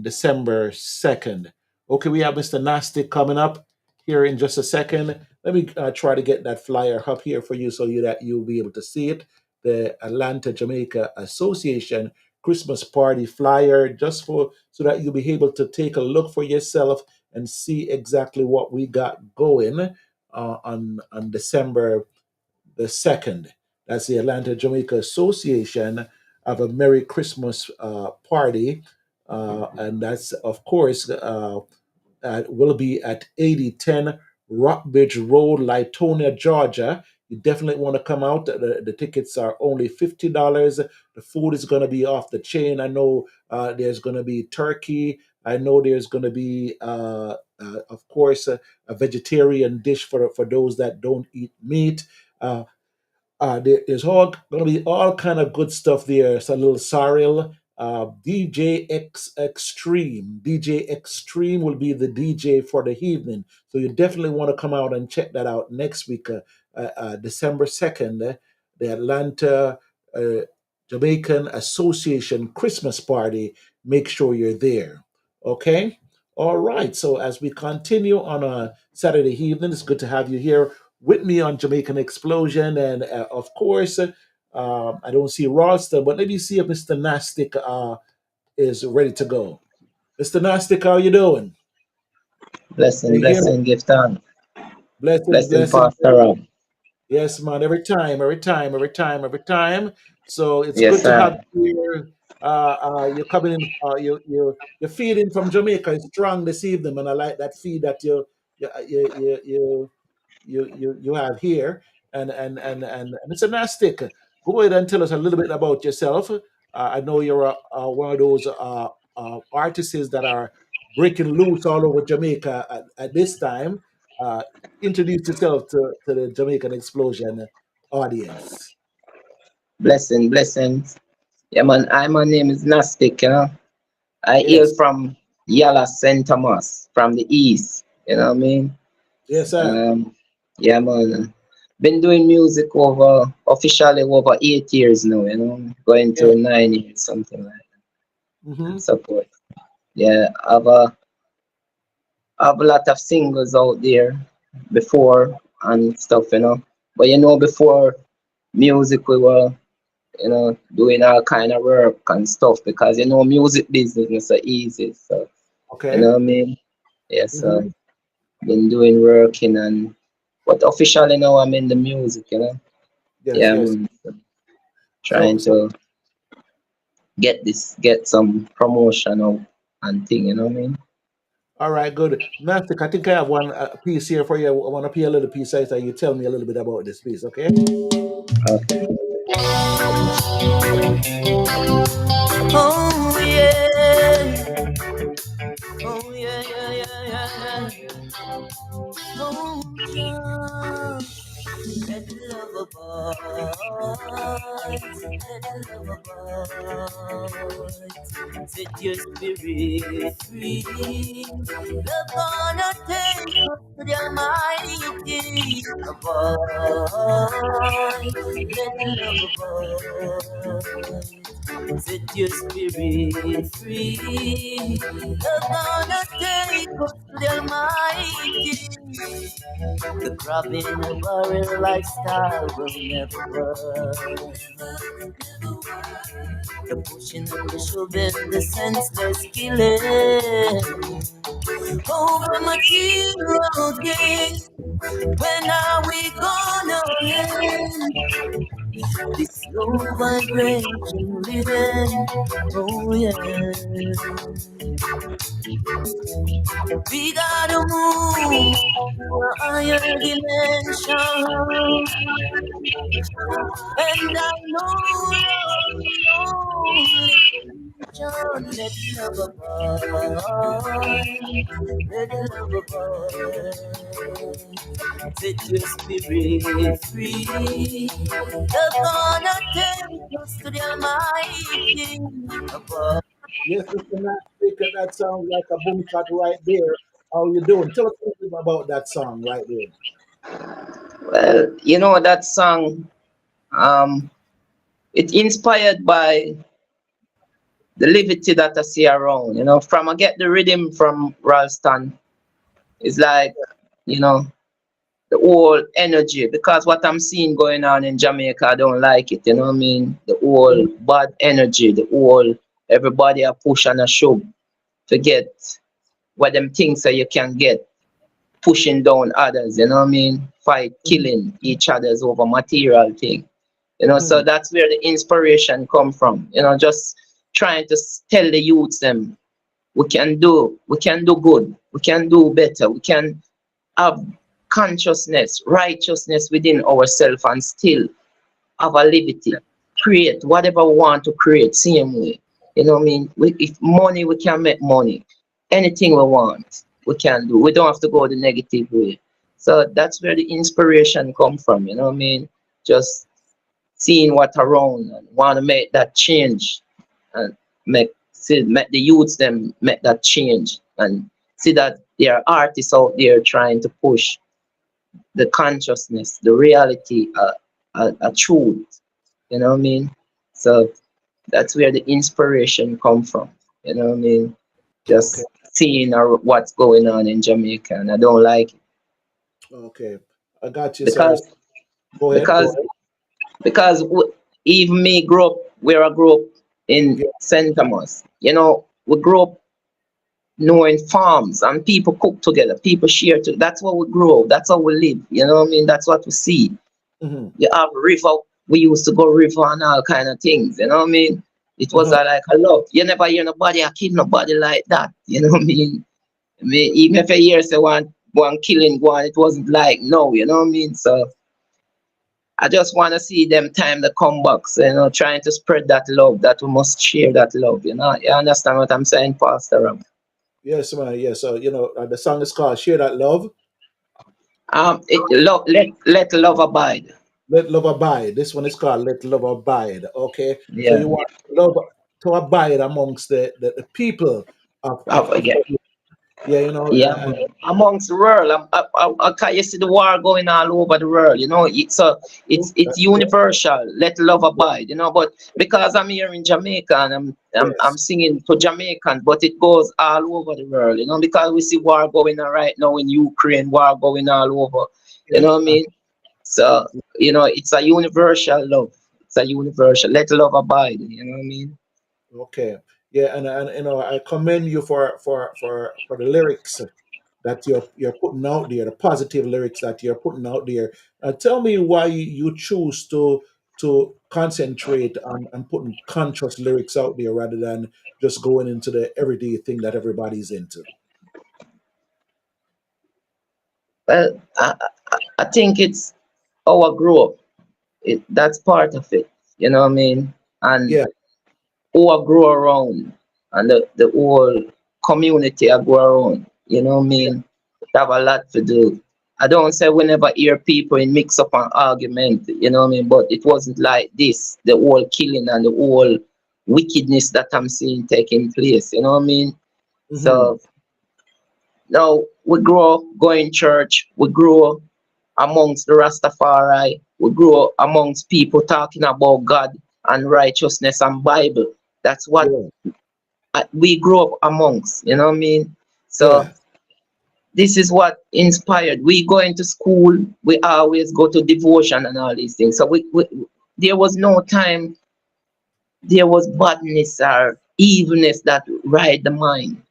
December 2nd. Okay, we have Mr. Nasty coming up here in just a second. Let me try to get that flyer up here for you so that you'll be able to see it. The Atlanta Jamaica Association Christmas party flyer, just for so that you'll be able to take a look for yourself and see exactly what we got going on December the 2nd. That's the Atlanta Jamaica Association of a Merry Christmas party. And that's, of course, will be at 8010 Rockbridge Road, Litonia, Georgia. You definitely want to come out. The tickets are only $50. The food is going to be off the chain. I know there's going to be turkey. I know there's going to be, of course, a vegetarian dish for those that don't eat meat. Uh, there's all going to be all kind of good stuff there. It's a little sorrel. DJ X Extreme. DJ Extreme will be the DJ for the evening. So you definitely want to come out and check that out next week, December 2nd, the Atlanta uh, Jamaican Association Christmas party. Make sure you're there. Okay? All right. So as we continue on a Saturday evening, it's good to have you here with me on Jamaican Explosion, and of course, I don't see Ralston, but let me see if Mr. Nastic is ready to go. Mr. Nastic, how you doing? Can Blessing, you hear me? blessing, give thanks. Blessings, Blessing, blessings. Pastor Rob. Yes, man. Every time, every time, every time, every time. So it's Yes, good to have sir. you here. You're coming in. You're feeding from Jamaica is strong this evening, and I like that feed that you have here, and it's a nice stick. Go ahead and tell us a little bit about yourself. I know you're one of those artists that are breaking loose all over Jamaica at this time. Uh, Introduce yourself to the Jamaican Explosion audience. Blessing, blessings. Yeah, man. My name is Nastic, you know. I hail Yes, from Yala St. Thomas, from the east. You know what I mean? yes, sir. Um, yeah, man. Been doing music over officially over 8 years now, you know, going Yeah. to 9 years, something like that, Hmm. and support. Yeah, I have a lot of singles out there before and stuff, you know. But you know, before music, we were, you know, doing all kind of work and stuff because you know, music business is so easy. So you know Okay. what I mean? Yeah, so Hmm. been doing working and but officially now I'm in the music, you know. Yes, Yeah, yes. I'm So, trying so to get some promotion out and thing, you know what I mean? all right, good. Nastic, I think I have one piece here for you. I want to play a little piece so you tell me a little bit about this piece, okay? Okay. Oh yeah, oh yeah, yeah, yeah, yeah. Oh yeah, let the love abide, let the love abide. Set your spirit free. The gonna take us to the Almighty abide, let the love abide. Set your spirit free. The gonna take us to the Almighty. The crab in a barrel lifestyle will never work. The pushing and the shoving, the senseless killing. Over material gain. When are we gonna end this slow vibration living? Oh yeah. We gotta move to a higher dimension. And I know lonely John, let love abide, let love abide. Set your spirit free. You're gonna take us to the Almighty above. Yes, Mr. Matt, that sounds like a boom shot right there. How you doing? Tell us a little bit about that song right there. Well, you know that song, um, it inspired by the levity that I see around. You know, from I get the rhythm from Ralston. It's like, you know, the whole energy because what I'm seeing going on in Jamaica, I don't like it. You know what I mean? The whole bad energy, the whole everybody a push and a shove to get what them things that you can get, pushing down others. You know what I mean? Fight, killing each other's over material thing. You know, so Mm-hmm. that's where the inspiration come from. You know, just trying to tell the youths them we can do good, we can do better, we can have consciousness, righteousness within ourselves and still have a liberty, create whatever we want to create, same way. You know what I mean? If money, we can make money. Anything we want, we can do. We don't have to go the negative way. So that's where the inspiration come from, you know what I mean? Just seeing what around and want to make that change and make the youths them make that change and see that there are artists out there trying to push the consciousness, the reality, a truth. You know what I mean? So that's where the inspiration come from. You know what I mean? Okay. Just scene or what's going on in Jamaica, and I don't like it Okay, I got you, sir. because Go ahead. because because even me grew up where I grew up in Yeah. St. Thomas. You know, we grew up knowing farms and people cook together, people share together. That's what we grow. That's how we live. You know what I mean? That's what we see. Mm-hmm. You have river. We used to go river and all kind of things. You know what I mean? It was Uh-huh. like a love. You never hear nobody I kill nobody like that. You know what I mean? I mean, even if a year say one killing one, it wasn't like no. You know what I mean? So I just want to see them time the comebacks. You know, trying to spread that love. That we must share that love. You know, you understand what I'm saying, Pastor Ram? Yes, man. Yes. So the song is called "Share That Love." Let love abide. Let love abide. This one is called "Let Love Abide." Okay. So Yeah. you want love to abide amongst the people of Yeah. yeah. Yeah, amongst the world, can you see the war going all over the world? You know, it's universal. Let love abide. You know, but because I'm here in Jamaica and I'm yes. singing to Jamaicans, but it goes all over the world. You know, because we see war going on right now in Ukraine, war going all over. You Yeah. know what I mean? So you know, it's a universal love. It's a universal. Let love abide. You know what I mean? Okay. Yeah, and I commend you for the lyrics that you're putting out there, the positive lyrics that you're putting out there. Tell me why you choose to concentrate on putting conscious lyrics out there rather than just going into the everyday thing that everybody's into. Well, I think it's our growth. That's part of it. You know what I mean? And Yeah. who I grow around and the whole community I grow around. You know what I mean? It have a lot to do. I don't say we never hear people in mix up an argument, you know what I mean? But it wasn't like this, the whole killing and the whole wickedness that I'm seeing taking place, you know what I mean? Hmm. So now we grow up going church, we grow amongst the Rastafari, we grow amongst people talking about God and righteousness and Bible. That's what Yeah. we grew up amongst, you know what I mean? So Yeah. this is what inspired. We go into school, we always go to devotion and all these things. So we there was no time there was badness or evilness that ride the mind.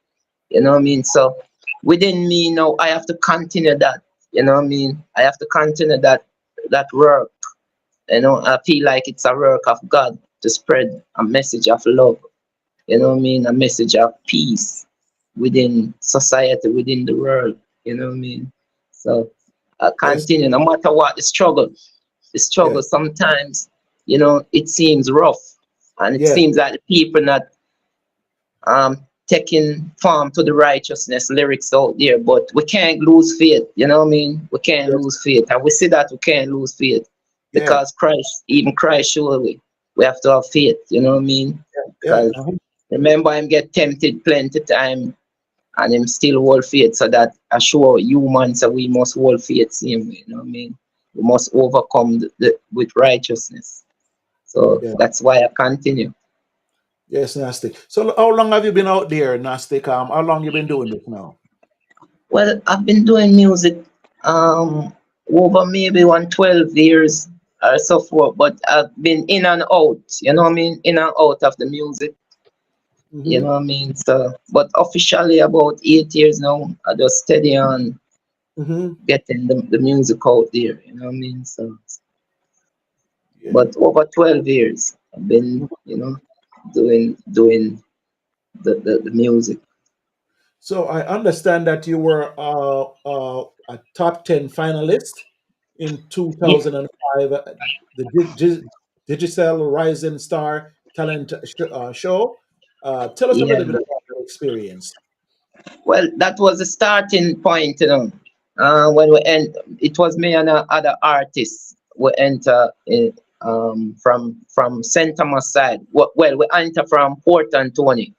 You know what I mean? So within me now I have to continue that. You know what I mean? I have to continue that work. You know, I feel like it's a work of God to spread a message of love. You know what I mean? A message of peace within society, within the world. You know what I mean? So I Yes. continue no matter what the Yeah. struggle sometimes, you know, it seems rough and it Yeah. seems like the people not taking farm to the righteousness lyrics out there, but we can't lose faith, you know what I mean? We can't Yes. lose faith. And we see that we can't lose faith Yeah. because Christ, even Christ showed we have to have faith, you know what I mean? Yeah. Because remember him get tempted plenty time and him still hold faith, so that I show humans that we must hold faith same way, you know what I mean? We must overcome with righteousness. So Yeah. that's why I continue. Yes, Nasty. So how long have you been out there, Nasty? How long you been doing this now? Well, I've been doing music um over maybe 12 years or so forth, but I've been in and out, you know what I mean? In and out of the music, you Mm-hmm. know what I mean? So, but officially about 8 years now, I just steady on Mm-hmm. getting the music out there, you know what I mean? So, Yeah. but over 12 years, I've been, you know, doing the music. So I understand that you were a top 10 finalist in Yeah, 2005, the Digital Rising Star Talent Show. Tell us a yeah. little bit about your experience. Well, that was the starting point, you know. When it was me and other artists. We enter from Saint Thomas side. Well, we enter from Port Anthony,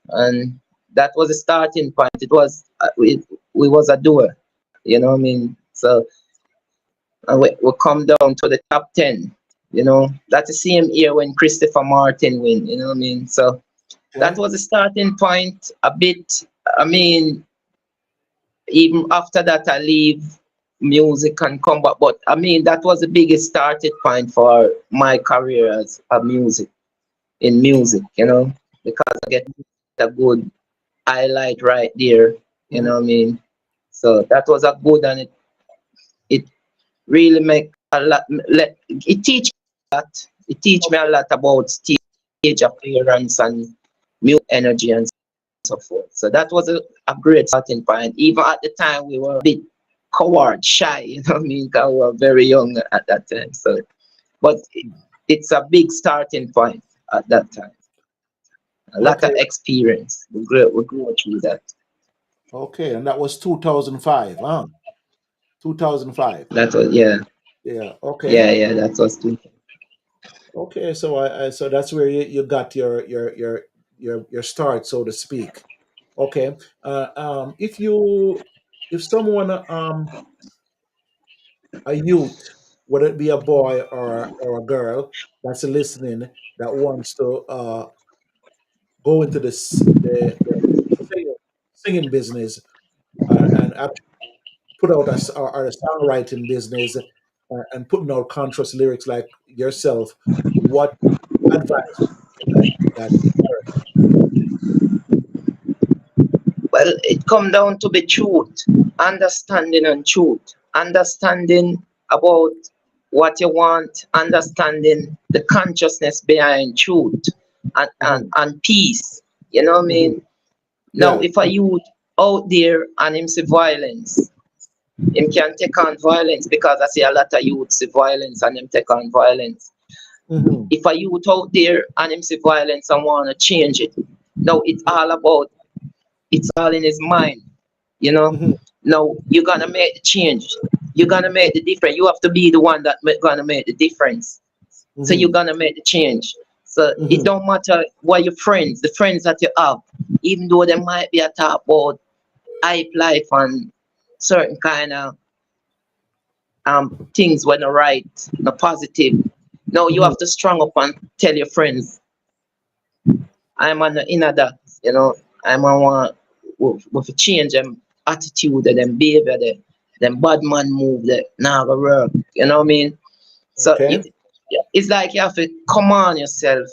and that was the starting point. It was we was a duo, you know what I mean. So we come down to the top 10. You know, that's the same year when Christopher Martin win. You know what I mean. So that Okay. was a starting point. A bit I mean, even after that, I leave music and come back. But I mean, that was the biggest starting point for my career as a music in music, because I get a good highlight right there, Mhm. what I mean. So that was a good, and it really make a lot. It teach a lot. It teach me a lot about stage appearance and music energy and so forth. So that was a great starting point. Even at the time, we were a bit coward, shy, what I mean, because we were very young at that time. So, but it's a big starting point at that time. A lot of Okay, experience. We grew through that. okay, and that was 2005, huh? 2005. That was, yeah, Yeah. Okay. yeah. That was too. Okay. So so that's where you got your start, so to speak. Okay. If someone a youth, whether it be a boy or a girl that's listening that wants to go into the singing business and put out a songwriting business and putting out conscious lyrics like yourself, what advice would you give that person? Well, it come down to the truth, understanding and truth, understanding about what you want, understanding the consciousness behind truth Hmm. and peace. You know what I Hmm. mean? Now, Yeah. if a youth out there and him see violence, him can take on violence because I see a lot of youth see violence and him take on violence. Hmm. If a youth out there and him see violence and want to change it, now it's all in his mind, you know. Hmm. Now you're gonna make the change. You're gonna make the difference. You have to be the one that gonna make the difference. So you're Hmm. gonna make the change. So it Hmm. don't matter what your friends, the friends that you have, even though they might be a talk about hype life and certain kind of things when not right, not positive. No, you Hmm. have to strong up and tell your friends, I'm on the inner that, I'm on one with a change them attitude and them behavior, them bad man move that now go work. You know what I mean? So Okay. it's like you have to come on yourself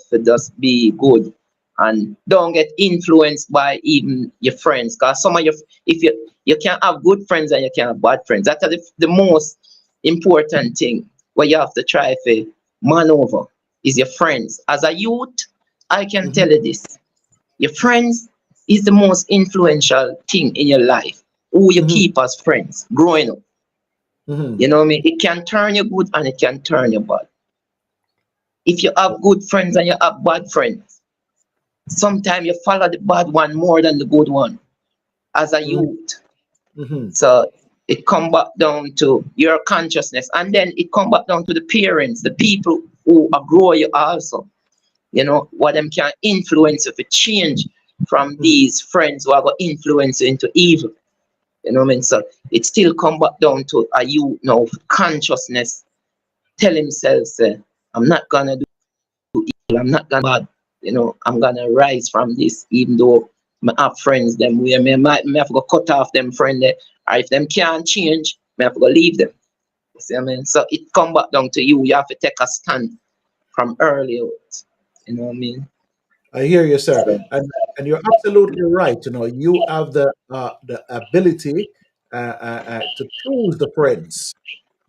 to just be good and don't get influenced by even your friends. Cause some of your if you can have good friends and you can have bad friends. That's the most important thing where you have to try to maneuver is your friends. As a youth, I can Hmm. tell you this. Your friends is the most influential thing in your life. Who you Hmm. keep as friends growing up. Hmm. You know what I mean? It can turn you good and it can turn you bad. If you have good friends and you have bad friends, sometimes you follow the bad one more than the good one as a youth. Hmm. So it come back down to your consciousness, and then it come back down to the parents, the people who are grow you also. What them can influence you to change from Hmm. these friends who are going to influence you into evil. You know what I mean? So it still come back down to a youth now consciousness tell himself, say, I'm not gonna do evil, I'm not gonna bad, I'm gonna rise from this, even though I have friends them where me have to go cut off them friend there, or if them can't change, me have to go leave them. You see what I mean? So it come back down to you. You have to take a stand from early out. You know what I mean? I hear you, sir, So and you're absolutely right. You have the ability to choose the friends.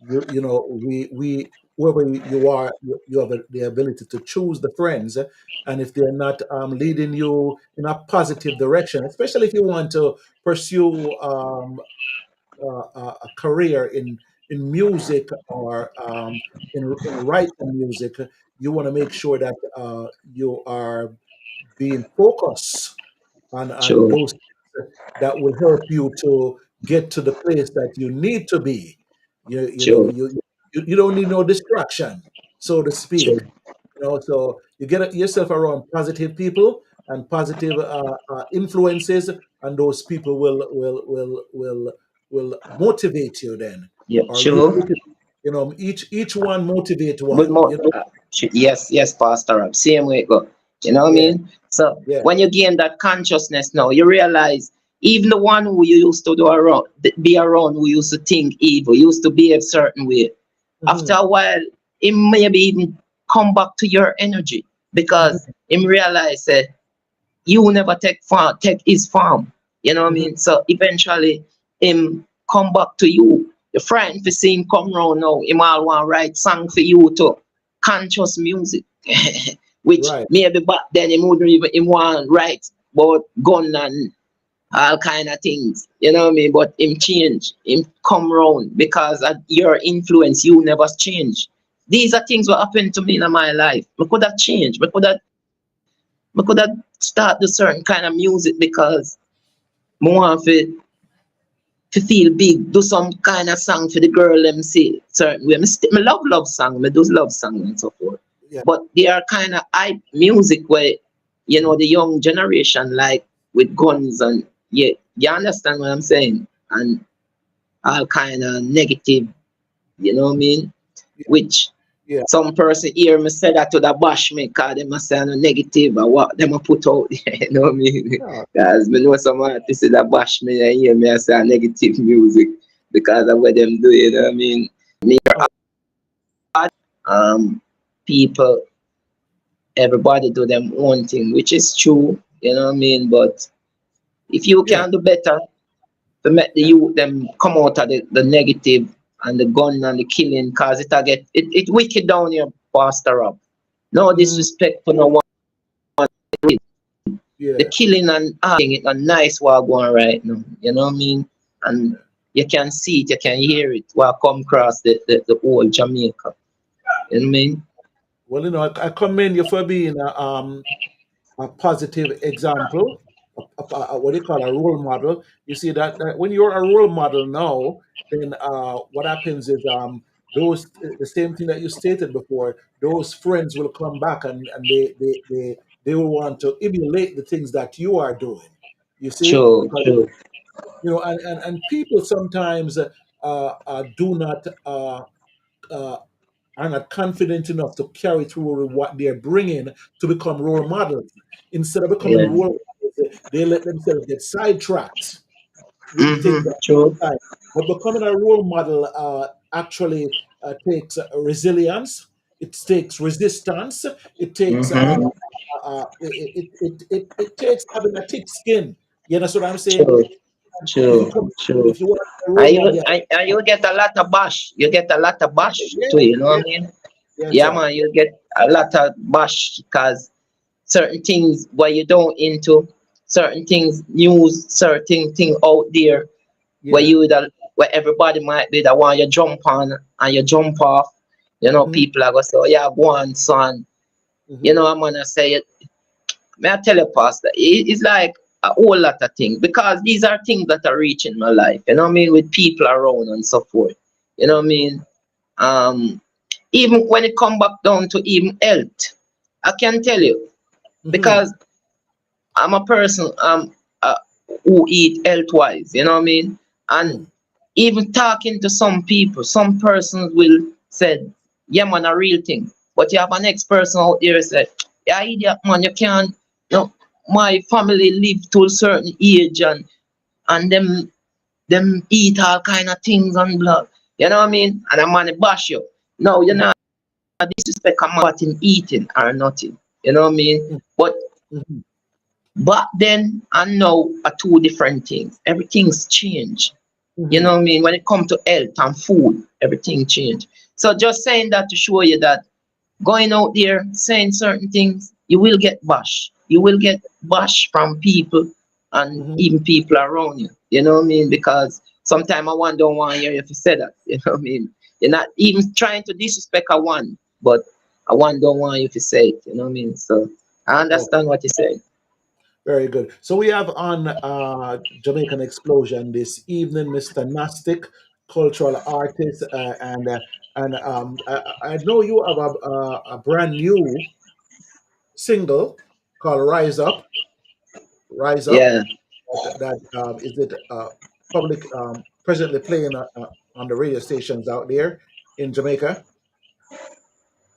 We whoever you are, you have the ability to choose the friends, and if they're not leading you in a positive direction, especially if you want to pursue a career in music or in writing music, you want to make sure that you are being focused on true, those things that will help you to get to the place that you need to be. You know true, you don't need no distraction, so to speak. true, So you get yourself around positive people and positive influences, and those people will motivate you then, yeah, or you true. motivate. Each one motivate But one. more, yes, yes, Pastor Rob. Same way it go. You know what I Yeah. mean? So Yeah. when you gain that consciousness now, you realize even the one who you used to do around, be around, who used to think evil, used to be a certain way. After Mm-hmm. a while, it maybe even come back to your energy because Mm-hmm. him realize that you never take his farm. You know what I Mm-hmm. mean? So eventually him come back to you. You're frightened to see him come round now. Him all want write song for you to conscious music. Which Right. maybe back then him wouldn't even him want write about gun and all kind of things. You know what I mean? But him change, him come round because of your influence, you never change. These are things what happened to me in my life. I could have changed. I could have start the certain kind of music because I want to feel big, do some kind of song for the girl them say certain way. Me love song, me do love song and so forth. Yeah. But they are kind of hype music where the young generation like with guns and yeah, you understand what I'm saying? And all kind of negative, you know what I mean? Yeah. Which Yeah. some person hear me say that to the bash me because they must say no negative or what them a put out there, you know what I mean? Yeah. Because me know some artists that bash me and hear me say negative music because of what them do, you know what I mean? Me Oh, um people, everybody do them own thing, which is true, you know what I mean? But if you yeah. can do better to make the Yeah. youth them come out of the negative and the gun and the killing, cause it wicked down here, Pastor up. No Mm, disrespect for no one. The yeah. killing and it a nice what going right now. You know what I mean? And you can see it, you can hear it while come across the whole Jamaica. You know what I mean? Well, I commend you for being a positive example, what do you call a role model. You see that when you're a role model now, then what happens is those the same thing that you stated before. Those friends will come back and they will want to emulate the things that you are doing. You see, True, because true. and people sometimes do not. Uh, are not confident enough to carry through what they're bringing to become role models. Instead of becoming Yeah. role models, they let themselves get sidetracked with the things that True. time. But becoming a role model actually takes resilience. It takes resistance. It takes Mm-hmm. it takes having a thick skin. You know what I'm saying? True. If you True. come, True. if you want to be a And role you model, and you get a lot of bash. You get a lot of bash yeah, too, you know what yeah, I mean? yes, Yeah, sir. man, you get a lot of bash because certain things what you don't into, certain things news, certain thing out there where Yeah. you that where everybody might be that want you jump on and you jump off. Hmm. People are gonna say, oh yeah, go on, son. Hmm. I'm gonna say it. May I tell you, Pastor, it's like a whole lot of things because these are things that are reaching my life, you know what I mean, with people around and so forth. You know what I mean? Um, Even when it come back down to even health, I can tell you Hmm. because I'm a person uh, who eat health wise, you know what I mean? And Mm. even talking to some persons will say, yeah man, a real thing. But you have a next person out there say, yeah idiot man, you can't, my family live to a certain age and them eat all kind of things and blah. You know what I mean? And a man bash you. No, you're not disrespect a man what him eating or nothing. You know what I mean? Mhm, But mhm, back then and now are two different things. Everything's changed. You know mhm, what I mean? When it comes to health and food, everything changed. So just saying that to show you that going out there saying certain things, you will get bash. You will get bash from people and mhm. even people around you. You know what I mean? Because sometimes I one don't want to hear you if you say that. You know what I mean? You're not even trying to disrespect a one, but a one don't want you to say it. You know what I mean? So I Oh, understand what you're saying. very good. So we have on Jamaican Explosion this evening, Mr. Nastic, cultural artist, I know you have a brand new single called "Rise Up." Rise Up. Yeah, That is it. Public presently playing on the radio stations out there in Jamaica.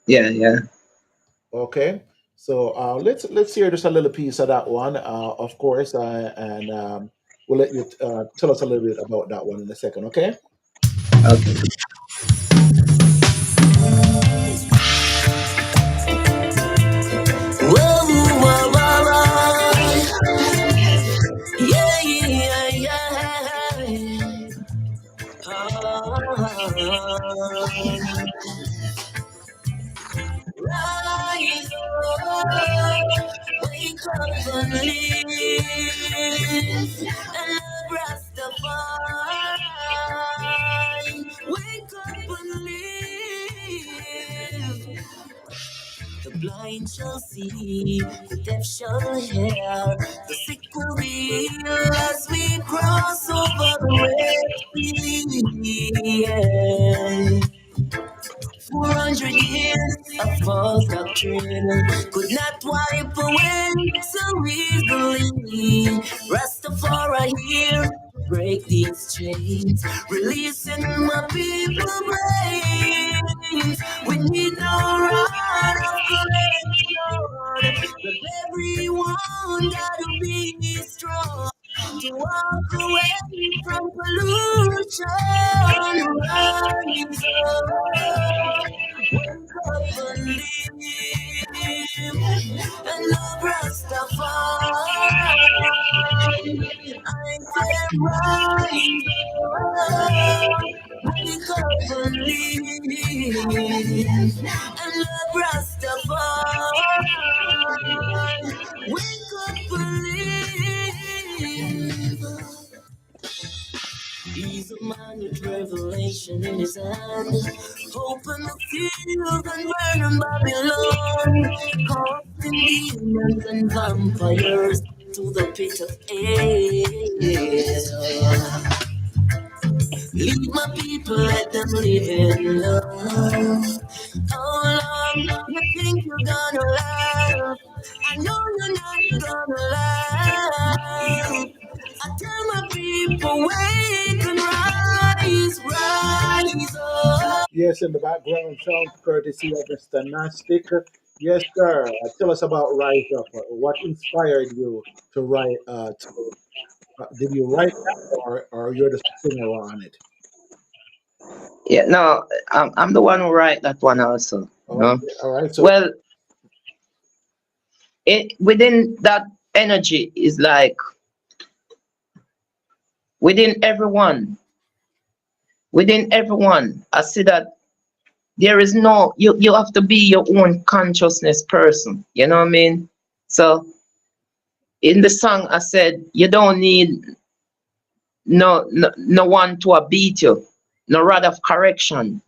yeah, yeah. Okay. So let's hear just a little piece of that one, of course, and we'll let you tell us a little bit about that one in a second, okay? Okay. Whoa, whoa, whoa, whoa. Yeah, yeah, yeah. Oh, rise up, wake up and live, and love Rastafari. Wake up and live. The blind shall see, the deaf shall hear, the sick will be healed as we cross over the Red Sea. Yeah. 400 years of false doctrine could not wipe away so easily. Rastafari here to break these chains, releasing my people brains. We need no rod of correction, but everyone gotta be strong to walk away from pollution. Rise up, wake up and live, and love Rastafari. I said rise up, wake up and live, and love Rastafari. Wake up and live. He's a man with revelation in his hand. Open the field and burn 'em Babylon. Casting demons and vampires to the pit of hell. Leave my people, let them live in love. How long you think you're gonna last? I know you're not gonna last. I tell my people, wake and rise, rise up. Yes, in the background sound courtesy of Mr. Nastic. Yes, sir. Tell us about Rise Up. What inspired you to write? Did you write that, or you're the singer on it? Yeah, no, I'm the one who write that one also. You know? Okay, all right. So Well, within that energy is like within everyone, within everyone. I see that there is no you have to be your own consciousness person. You know what I mean? So in the song I said you don't need no one to beat you, no rod of correction.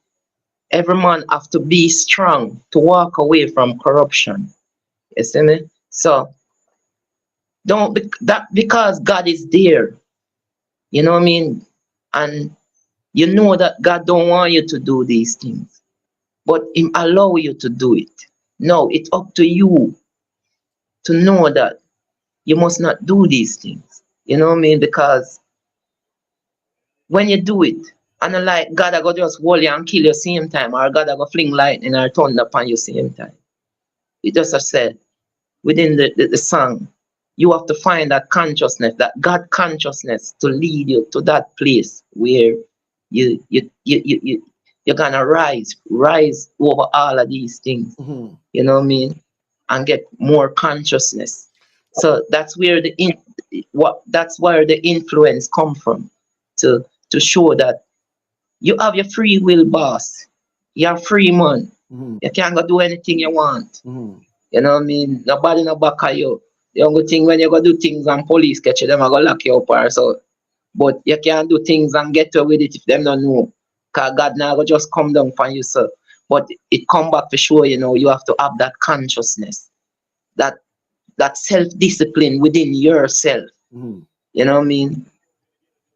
Every man have to be strong to walk away from corruption. You see me? So don't that because God is there, you know what I mean? And you know that God don't want you to do these things, but Him allow you to do it. No, it's up to you to know that you must not do these things. You know what I mean? Because when you do it, and like God I go just hold you and kill you same time, or God I go fling lightning or thunder upon you same time. It just as said within the song, you have to find that consciousness, that God consciousness to lead you to that place where you're gonna rise over all of these things, mhm. you know what I mean, and get more consciousness. So that's where that's where the influence come from, to show that you have your free will, boss. You're a free man. Mhm, You can go do anything you want. mhm. You know what I mean? Nobody no back of you. The only thing when you go do things and police catch you, them are gonna lock you up or so. But you can't do things and get away with it if them don't know. Cause God now go just come down for you, sir. But it come back to show, you have to have that consciousness, that self-discipline within yourself. Mhm. You know what I mean?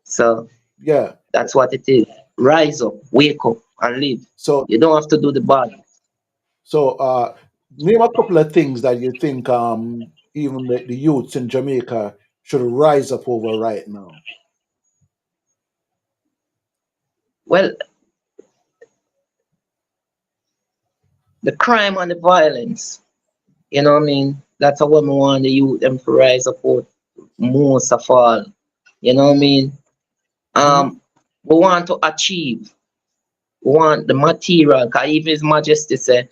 So Yeah. that's what it is. Rise up, wake up, and live. So You don't have to do the bad. so name a couple of things that you think even the youths in Jamaica should rise up over right now. Well, the crime and the violence. You know what I mean? That's what we want the youth them to rise up out most of all. You know what I mean? Mm-hmm. We want to achieve. We want the material, because even His Majesty said,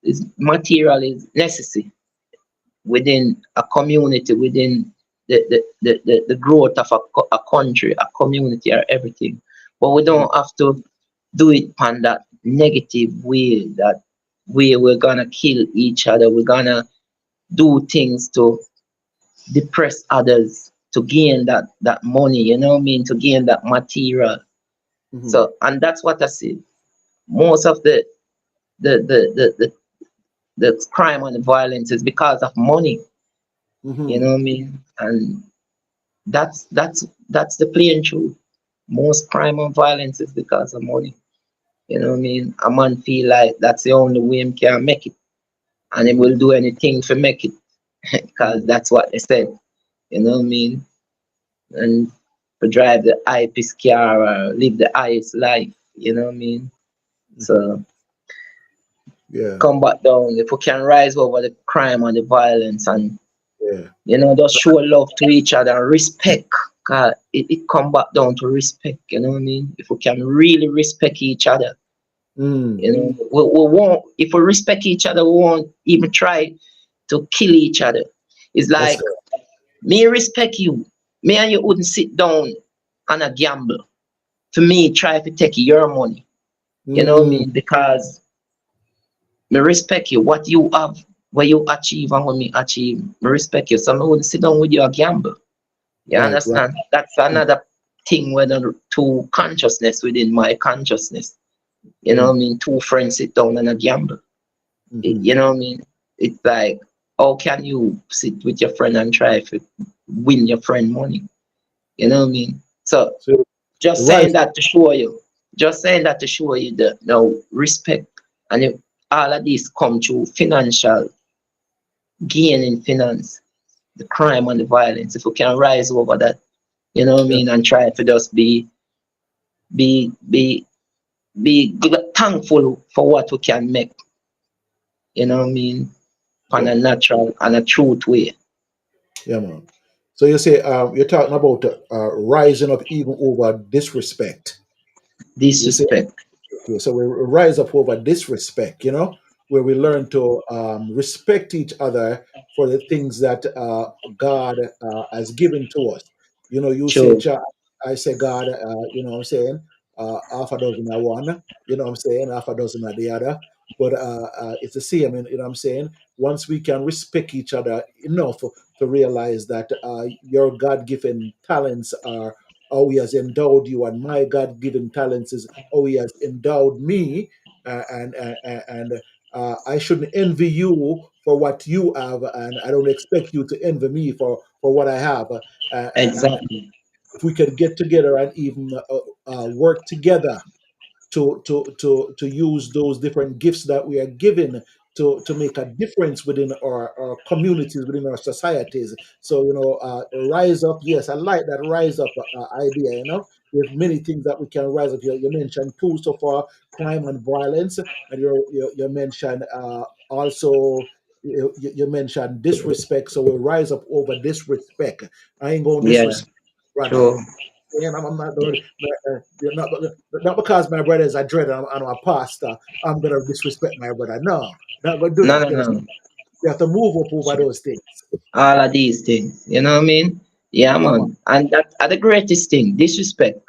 his material is necessary within a community, within the growth of a country, a community, or everything. But we don't have to do it on that negative way, that way we're gonna kill each other, we're gonna do things to depress others to gain that money, you know what I mean, to gain that material. Mm-hmm. So, and that's what I see. Most of the the the, the, the crime and the violence is because of money, you Mm-hmm. know what I mean? And that's the plain truth. Most crime and violence is because of money. You know what I mean? A man feel like that's the only way him can make it, and he Mm-hmm. will do anything to make it, because Mm-hmm. that's what they said. You know what I mean? And to drive the highest car or live the highest life. You know what I mean? Mm-hmm. So Yeah. come back down. If we can rise over the crime and the violence, and Yeah. just show love to each other and respect. Cause it come back down to respect. You know what I mean? If we can really respect each other, Mm. we won't. If we respect each other, we won't even try to kill each other. It's That's like, good. me respect you. Me and you wouldn't sit down on a gamble. For me, try to take your money. You know what I Mm. mean? Because me respect you. What you have, what you achieve, and what me achieve, me respect you. So I wouldn't sit down with you a gamble. You Right. Right. understand? That's another thing with the two consciousness within my consciousness. You know what I Mm. mean? Two friends sit down and a gamble. Mm-hmm. You know what I mean? It's like, how can you sit with your friend and try to win your friend money? You know what I mean? So So just saying rise. that to show you, that no respect, and if all of this come through financial gain in finance, the crime and the violence. If we can rise over that, you know what I Yeah. mean, and try to just be be thankful for what we can make, you know what I mean, on Yeah. a natural and a truth way. Yeah, man. So you say you're talking about rising up even over disrespect. You say Disrespect. okay, so we rise up over disrespect. Where we learn to respect each other for the things that God has given to us. You say, True. "Jah," I say, "God." What I'm saying, half a dozen are one. What I'm saying, half a dozen are the other. But it's the same. What I'm saying. Once we can respect each other enough to realize that your God-given talents are how He has endowed you, and my God-given talents is how He has endowed me, and I shouldn't envy you for what you have, and I don't expect you to envy me for what I have. And Exactly. if we can get together and even work together to use those different gifts that we are given to make a difference within our communities, within our societies. So rise up. Yes, I like that rise up idea. There's many things that we can rise up. You mentioned two so far: crime and violence, and you mentioned also. You mentioned disrespect, so we rise up over disrespect. I ain't going to Yeah. disrespect, brother. True. And I'm not going not because my brother is a dread and I'm a pastor, I'm gonna disrespect my brother. No, not gonna do No, that. no, You understand? no. We have to move up over those things. All of these things. You know what I mean? Yeah, Yeah, man. man. And that are the greatest thing. Disrespect.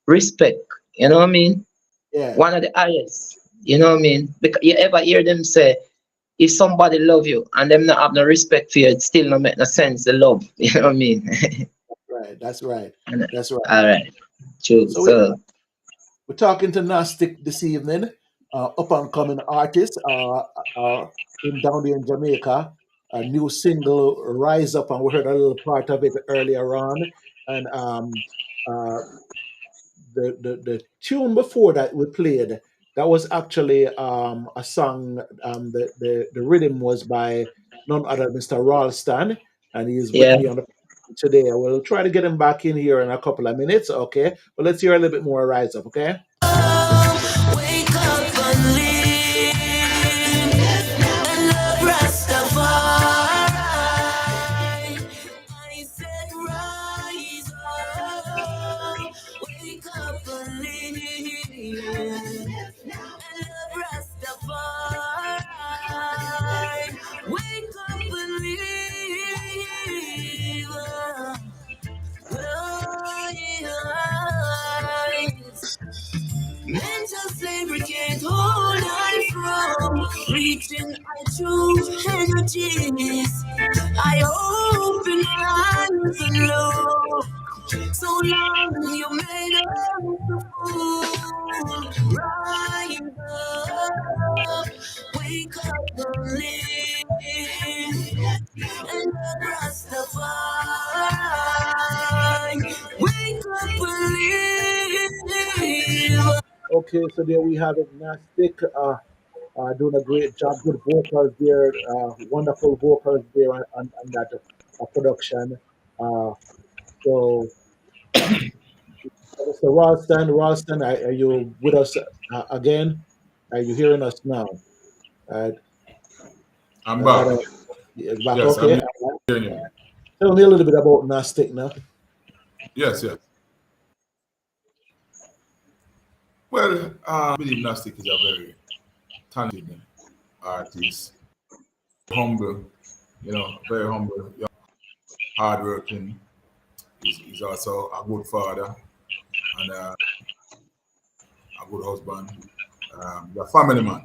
Respect. You know what I mean? Yeah, One of the highest. You know what I mean? Because you ever hear them say, if somebody love you and them not have no respect for you, it still not make no sense, the love. You know what I mean? right. That's right. And, That's right. all right. True. So So, we're talking to Gnostic this evening, up and coming artist in down there in Jamaica. A new single, Rise Up, and we heard a little part of it earlier on. And uh, the tune before that we played, that was actually a song. The rhythm was by none other than Mr. Ralston, and he's with yeah. me on the today. We'll try to get him back in here in a couple of minutes, okay? But let's hear a little bit more Rise Up, okay? Wake up and live and love Rastafari. proof energies. I open my eyes and look. So long you made us a fool. Rise up, wake up and live. And Rastafari, wake up and live. Okay, so there we have it. Nastic doing a great job. Good vocals there. Wonderful vocals there on that production. Uh, so, Mr. Ralston, are you with us again? Are you hearing us now? Uh, I'm I got back. a back. Yes, Okay. I'm hearing you. Tell me a little bit about Nastic now. Yes, yes. Well, I believe Nastic is a very talented artist, humble, very humble, hardworking. He's also a good father and a good husband. He's a family man.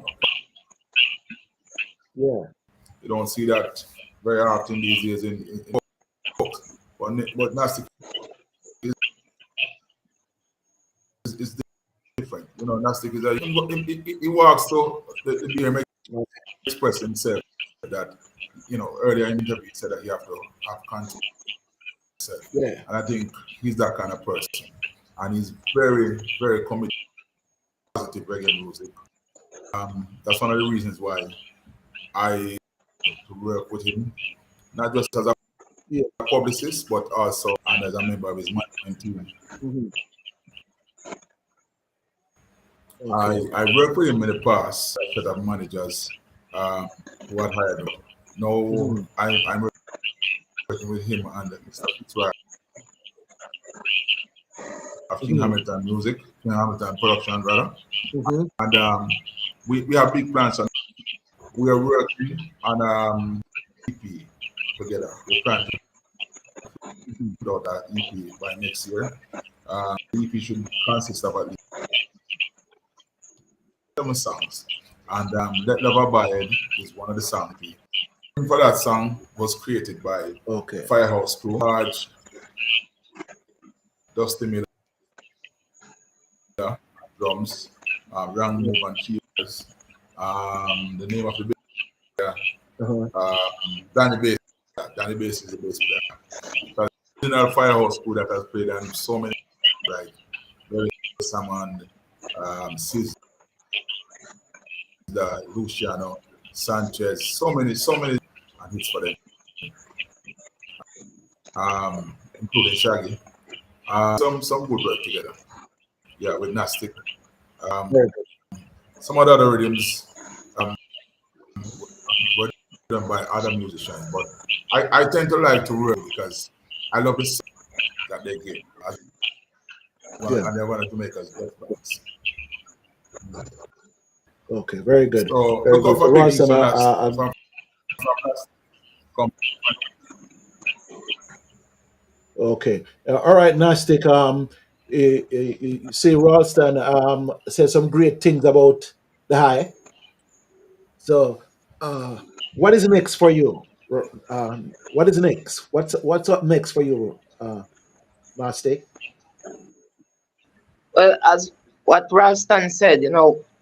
Yeah. You don't see that very often these days in books. But Nastic is different. Nastic is he walks to the beer express himself that earlier in the interview he said that you have to have content himself. Yeah. And I think he's that kind of person. And he's very, very committed to positive reggae music. That's one of the reasons why I to work with him, not just as a Yeah. publicist, but also and as a member of his management team. Mhm. Okay. I worked with him in the past, a set of managers who had hired him. Now Mhm. I'm working with him and Mr. Fitzroy of King Mhm. Hamilton Music, King Hamilton Production, rather. Mhm. And we have big plans, and we are working on EP together. We're trying to Mhm. put out that EP by next year. The EP should consist of at least 7 songs. And Let Love Abide is one of the songs. For that song was created by Okay. Firehouse Crew, Large, Dusty Miller, drums, Rang Move and keys. The name of the bass Uh-huh. Danny Bass. Danny Bass is the bass player. So, original Firehouse Crew that has played on so many like Barry Salmon, Sis, Luciano, Sanchez, so many and hits for them. Including Shaggy. Some good work together. Yeah, with Nastic. Um, Very good. some other rhythms were done by other musicians, but I tend to like to work because I love the sound that they give. Yeah. And they wanted to make us better friends. Okay. Very good. So Very look out good. So for big things Ralston, from Nastic. okay. All right, Nastic. Say Ralston said some great things about the high. So, what is next for you? What is next? What's up next for you, Nastic? Well, as what Ralston said,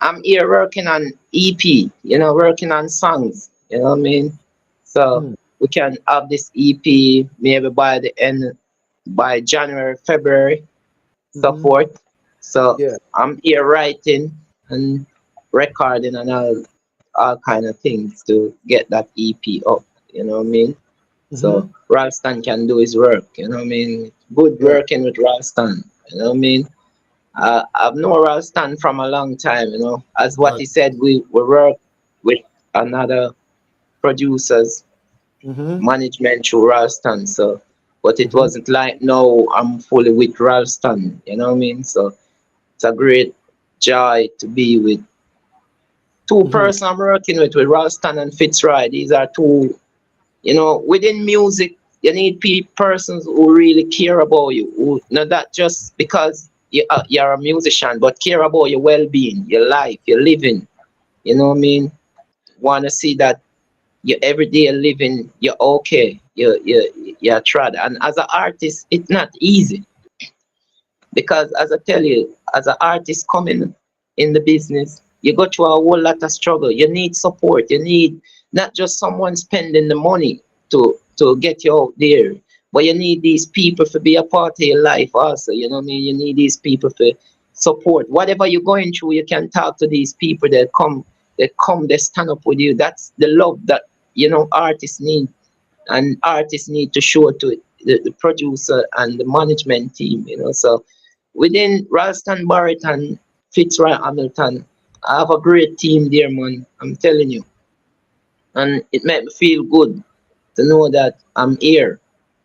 I'm here working on EP, working on songs, you know what I mean? So Mm, we can have this EP maybe by the end, by January, February, so hmm. forth. So Yeah. I'm here writing and recording and all kind of things to get that EP up, you know what I mean? So Hmm. Ralston can do his work, you know what I mean? Good Yeah. working with Ralston, you know what I mean? I've known Ralston from a long time, As what Right. he said, we work with another producers Hmm. management through Ralston. So, but it Hmm. wasn't like no, I'm fully with Ralston, you know what I mean? So it's a great joy to be with two Hmm. person I'm working with Ralston and Fitzroy. These are two, within music, you need persons who really care about you, who not that just because you're a musician, but care about your well-being, your life, your living. You know what I mean? Want to see that. your everyday living, you're okay. You're tried. And as an artist, it's not easy because, as I tell you, as an artist coming in the business, you go through a whole lot of struggle. You need support. You need not just someone spending the money to get you out there, but you need these people to be a part of your life also. You know what I mean? You need these people to support whatever you're going through. You can talk to these people that come, they stand up with you. That's the love that artists need, and artists need to show to the producer and the management team. So within Ralston Barrett and Fitzroy Hamilton, I have a great team there, man. I'm telling you, and it made me feel good to know that I'm here.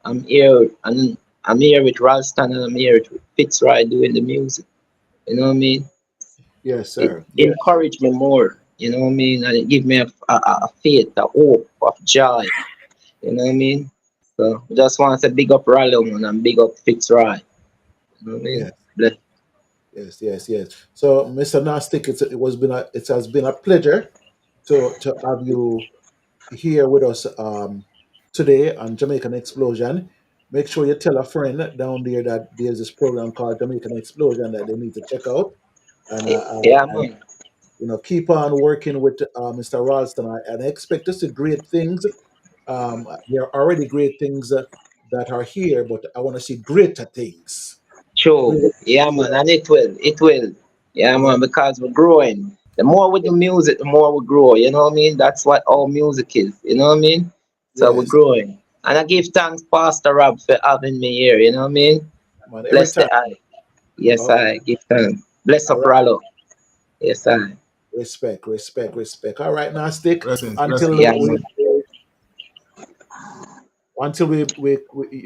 I'm here, and I'm here with Ralston, and I'm here with Fitzroy doing the music. You know what I mean? Yes, It sir. Yes. encouraged me more. You know what I mean? And it gave me a faith, a hope, of joy. You know what I mean? So I just want to say big up Rallo, man, and big up Fitzroy. You know what I mean? Yes. Bless. Yes. Yes. Yes. So, Mr. Nastic, it has been a pleasure to have you here with us today on Jamaican Explosion. Make sure you tell a friend down there that there's this program called Jamaican Explosion that they need to check out, and Yeah, man. keep on working with Mr. Ralston. And I expect to see great things. There are already great things that are here, but I want to see greater things. True. Great, Yeah, yeah, man. And it will. It will. Yeah, yeah, man, because we're growing. The more we do music, the more we grow. You know what I mean? That's what all music is. You know what I mean? So we're yes, growing. And I give thanks, Pastor Rob, for having me here. You know what I mean? man. Every Bless time. the eye. Yes, Okay, I give thanks. Bless all up, right. Rallo. Yes, I. Respect, respect, respect. All right, now stick Blessings, blessings. Yeah, until man.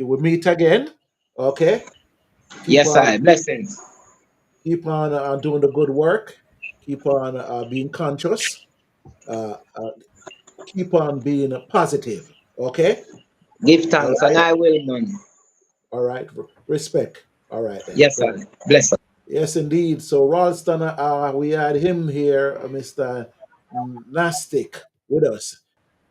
we meet again. Okay, keep Yes, on I. Blessings. doing the good work. Keep on being conscious. Uh, uh, keep on being positive. Okay. Give All thanks, and right. I will, man. All right. Respect. All right then. Yes, I. Bless up. Yes, indeed. So Ralston, we had him here, Mr. Nastic, with us.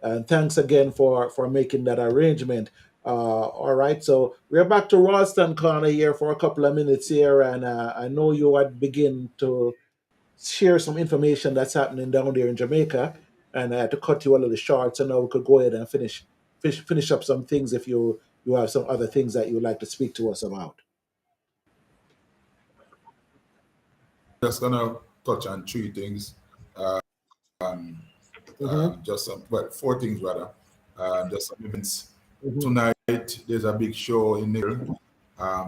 And thanks again for making that arrangement. All right, so we're back to Ralston Corner here for a couple of minutes here, and I know you had begin to share some information that's happening down there in Jamaica, and I had to cut you a little short, so now we could go ahead and finish up some things if you have some other things that you would like to speak to us about. Just gonna touch on three things. Mm-hmm. Just some, well, four things rather. Just some events. Mm-hmm. Tonight, there's a big show in Neil,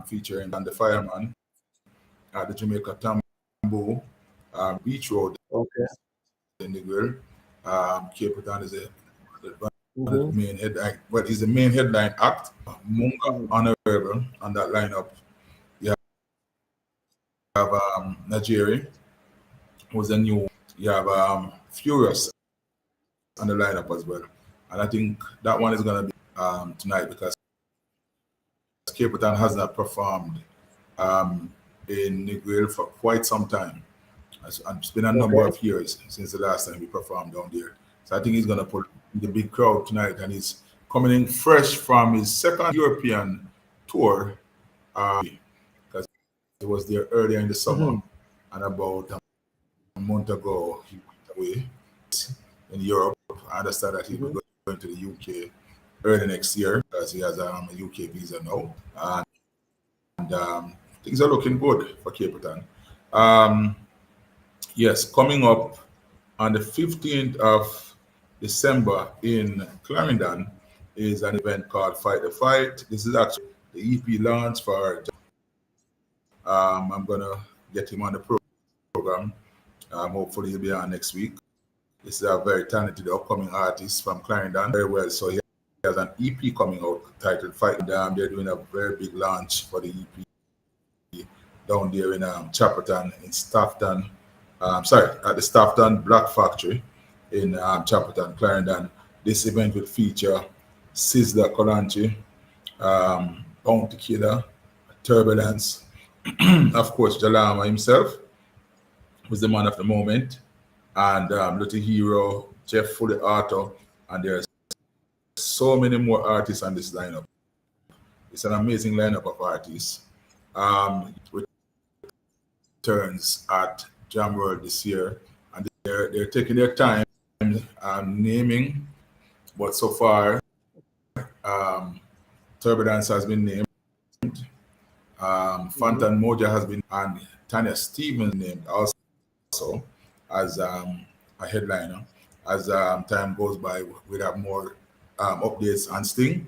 featuring the Fireman at the Jamaica Tambo Beach Road Okay. in the girl. Cape Town is one of Mm-hmm. the main headline. Well, he's the main headline act. Munga Mm-hmm. Honorable on that lineup. You have Nigeria, who's a new. You have Furious on the lineup as well. And I think that one is going to be tonight because Cape Town has not performed in Negril for quite some time. And it's been a number Okay. of years since the last time we performed down there. So I think he's going to put the big crowd tonight, and he's coming in fresh from his second European tour because he was there earlier in the summer, Mm-hmm. and about a month ago he went away in Europe. I understand that he will Mm-hmm. go going to the UK early next year because he has a UK visa now, and things are looking good for Cape Town. Um, yes, coming up on the 15th of December in Clarendon is an event called Fight the Fight. This is actually the EP launch for. I'm gonna get him on the program. Hopefully he'll be on next week. This is a very talented upcoming artist from Clarendon. Very well. So he has an EP coming out titled Fight. And they're doing a very big launch for the EP down there in Chapperton, in Staffton. Sorry, at the Staffton Black Factory in Chapperton, Clarendon. This event will feature Sizzla Kolanchi, Bounty Killer, Turbulence, of course, Jalama himself, who's the man of the moment, and Little Hero, Jeff Fully Arthur, and there's so many more artists on this lineup. It's an amazing lineup of artists. Returns at Jam World this year, and they're taking their time naming, but so far, Turbulence has been named, Fantan Moja has been, and Tanya Stevens named also as a headliner. As time goes by, we'll have more updates on Sting.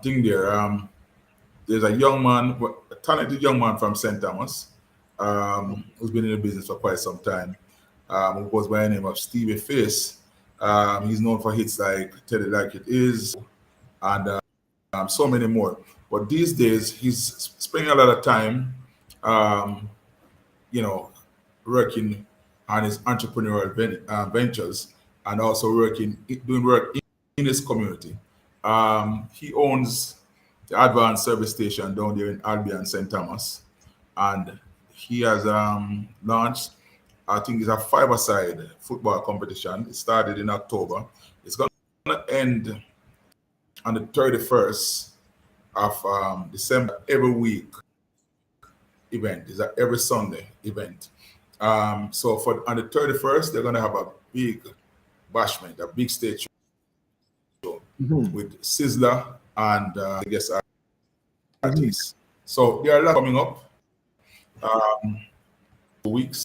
Thing there. There's a young man, a talented young man from St. Thomas, who's been in the business for quite some time, who goes by the name of Stevie Face. He's known for hits like Tell It Like It Is and so many more. But these days, he's spending a lot of time, you know, working on his entrepreneurial ventures and also doing work in his community. He owns the Advanced Service Station down there in Albion, St. Thomas, and he has launched, I think it's a five-a-side football competition. It started in October. It's going to end on the 31st of December. Every week event is every Sunday event. So on the 31st, they're going to have a big bashment, a big stage show with Sizzler and I guess artists. So there are a lot coming up. Weeks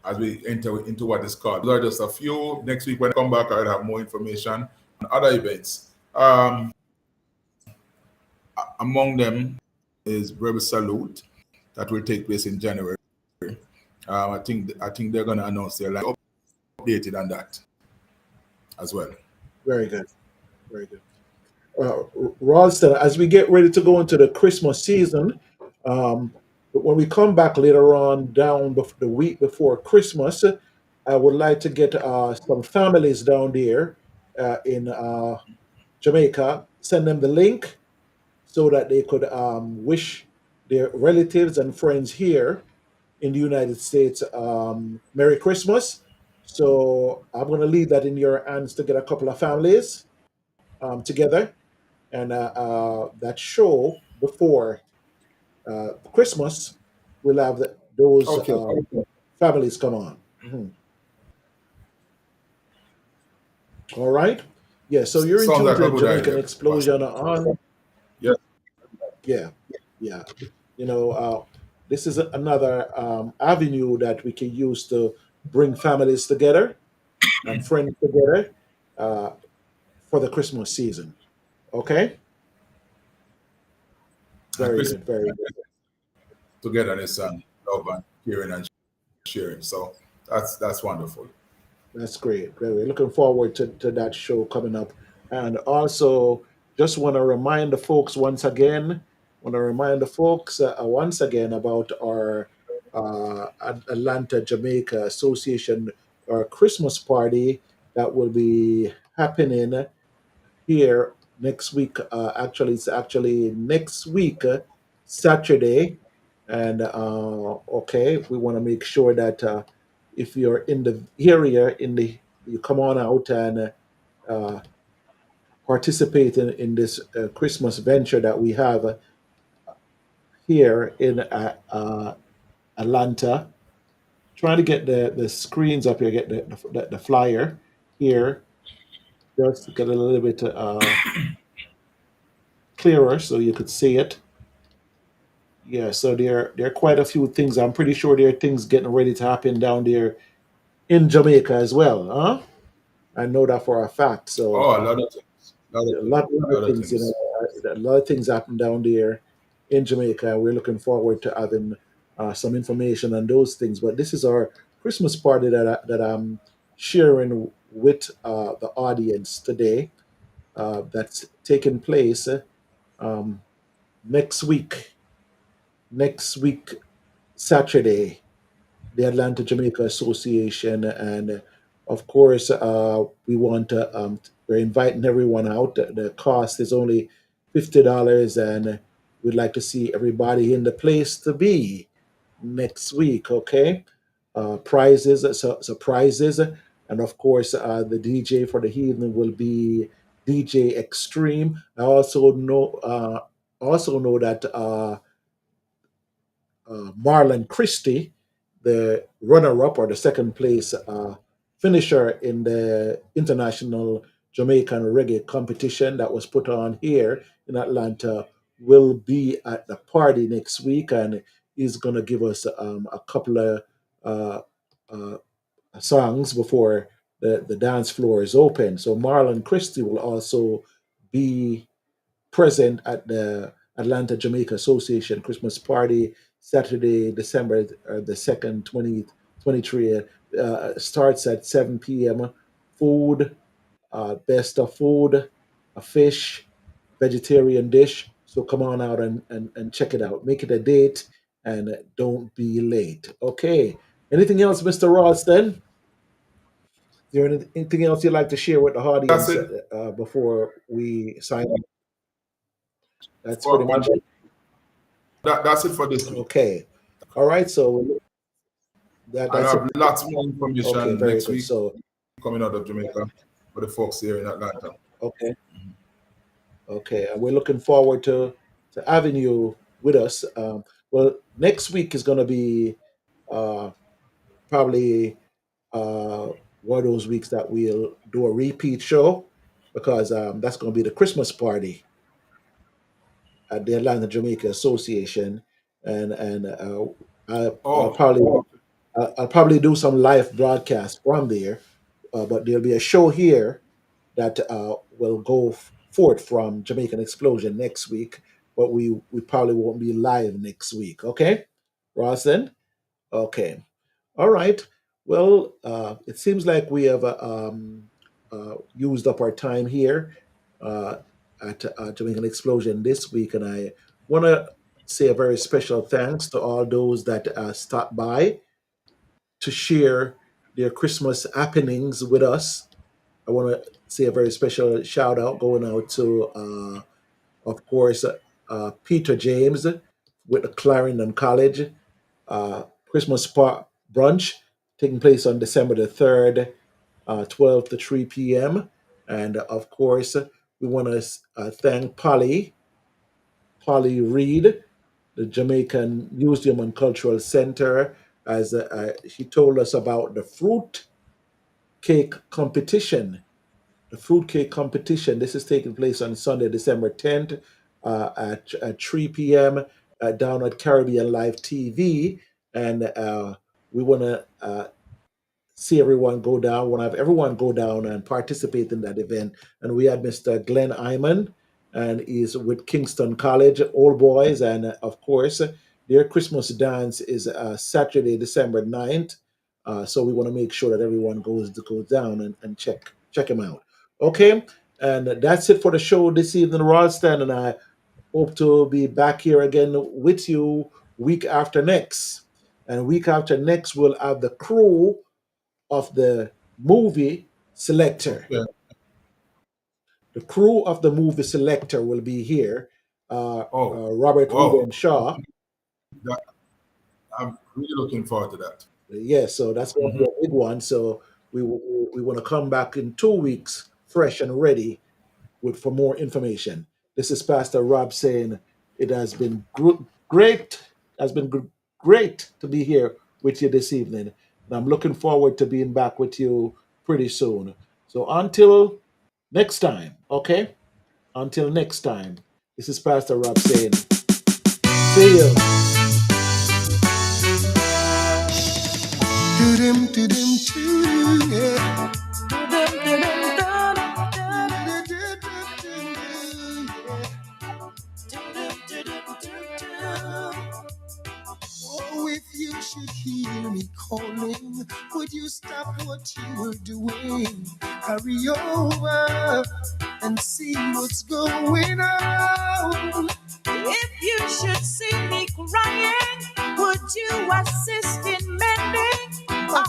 as we enter into what is called. Those are just a few. Next week when I come back, I'll have more information on other events. Among them is Rebel Salute that will take place in January. I think they're going to announce their line updated on that as well. Very good. Very good. Ralston, as we get ready to go into the Christmas season, when we come back later on down the week before Christmas, I would like to get some families down there in Jamaica, send them the link so that they could wish their relatives and friends here in the United States Merry Christmas. So I'm going to leave that in your hands to get a couple of families together and that show before Christmas, we'll have those Okay. families come on. All right. Yeah. So you're in Sounds tune like to a good Jamaican idea. Explosion on. Yeah. Yeah. Yeah. You know, this is another avenue that we can use to bring families together and friends together for the Christmas season. Okay. And Very Christmas good. Very good. togetherness and love and caring and sharing. So that's wonderful. That's great. We're looking forward to that show coming up. And also, just want to remind the folks once again about our Atlanta, Jamaica Association, our Christmas party that will be happening here next week. It's actually next week, Saturday. And okay, we want to make sure that if you're in the area, you come on out and uh, participate in this Christmas venture that we have here in Atlanta. Trying to get the screens up here, get the flyer here, just to get a little bit clearer so you could see it. Yeah, so there are quite a few things. I'm pretty sure there are things getting ready to happen down there in Jamaica as well, huh? I know that for a fact. So Oh, a lot of things. a lot A of lot of things, things. a lot of things happen down there in Jamaica. We're looking forward to having some information on those things. But this is our Christmas party that I'm sharing with the audience today. That's taking place um, next week. Next week, Saturday, the Atlanta Jamaica Association, and of course, we want to. We're inviting everyone out. The cost is only $50, and we'd like to see everybody in the place to be next week. Okay, prizes, surprises, and of course, the DJ for the evening will be DJ Extreme. I also know that Marlon Christie, the runner-up or the second place finisher in the international Jamaican reggae competition that was put on here in Atlanta, will be at the party next week, and he's going to give us a couple of uh, uh, songs before the dance floor is open. So Marlon Christie will also be present at the Atlanta Jamaica Association Christmas party Saturday, December the 2nd, 2023. Starts at 7 p.m. Food, best of food, a fish, vegetarian dish. So come on out and check it out. Make it a date and don't be late. Okay. Anything else, Mr. Ralston? Is there anything else you'd like to share with the That's audience it. before we sign off? That's pretty For, much for, it. that's it for this week. Okay. All right. So I'll that's it. have lots more Okay. information Very next good. week So coming out of Jamaica for the folks here in Atlanta. okay. Okay. And we're looking forward to having you with us. Well, next week is going to be uh, probably one of those weeks that we'll do a repeat show because that's going to be the Christmas party at the Atlanta Jamaica Association, and I'll Oh, probably I'll probably do some live broadcast from there, but there'll be a show here that will go forth from Jamaican Explosion next week, but we probably won't be live next week. Okay, Roslyn. Okay. All right. Well, it seems like we have used up our time here uh, at Jamaican Explosion this week, and I want to say a very special thanks to all those that stopped by to share their Christmas happenings with us. I want to say a very special shout out going out to, of course, Peter James with the Clarendon College Christmas brunch taking place on December the 3rd, 12 to 3 p.m. And of course, we want to thank Polly Reed, the Jamaican Museum and Cultural Center, as she told us about the fruit cake competition. The fruitcake competition. This is taking place on Sunday, December 10th at 3 p.m. Down at Caribbean Live TV. And we want to see everyone go down, want to have everyone go down and participate in that event. And we had Mr. Glenn Iman, and he's with Kingston College, Old Boys. And of course, their Christmas dance is Saturday, December 9th. So we want to make sure that everyone goes down and check him out. Okay, and that's it for the show this evening. Ralston and I hope to be back here again with you week after next. And week after next, we'll have the crew of the movie selector. okay. The crew of the movie selector will be here. Oh, Robert wow. Reuben Shaw. That, I'm really looking forward to that. Yes, so that's going to be a big one. So we want to come back in 2 weeks, fresh and ready, with for more information. This is Pastor Rob saying it has been great. Has been great to be here with you this evening, and I'm looking forward to being back with you pretty soon. So until next time, okay? Until next time, this is Pastor Rob saying, see you. Do-dum, do-dum, doo, yeah. Oh, if you should hear me calling, would you stop what you were doing? Hurry over and see what's going on. If you should see me crying, would you assist in mending a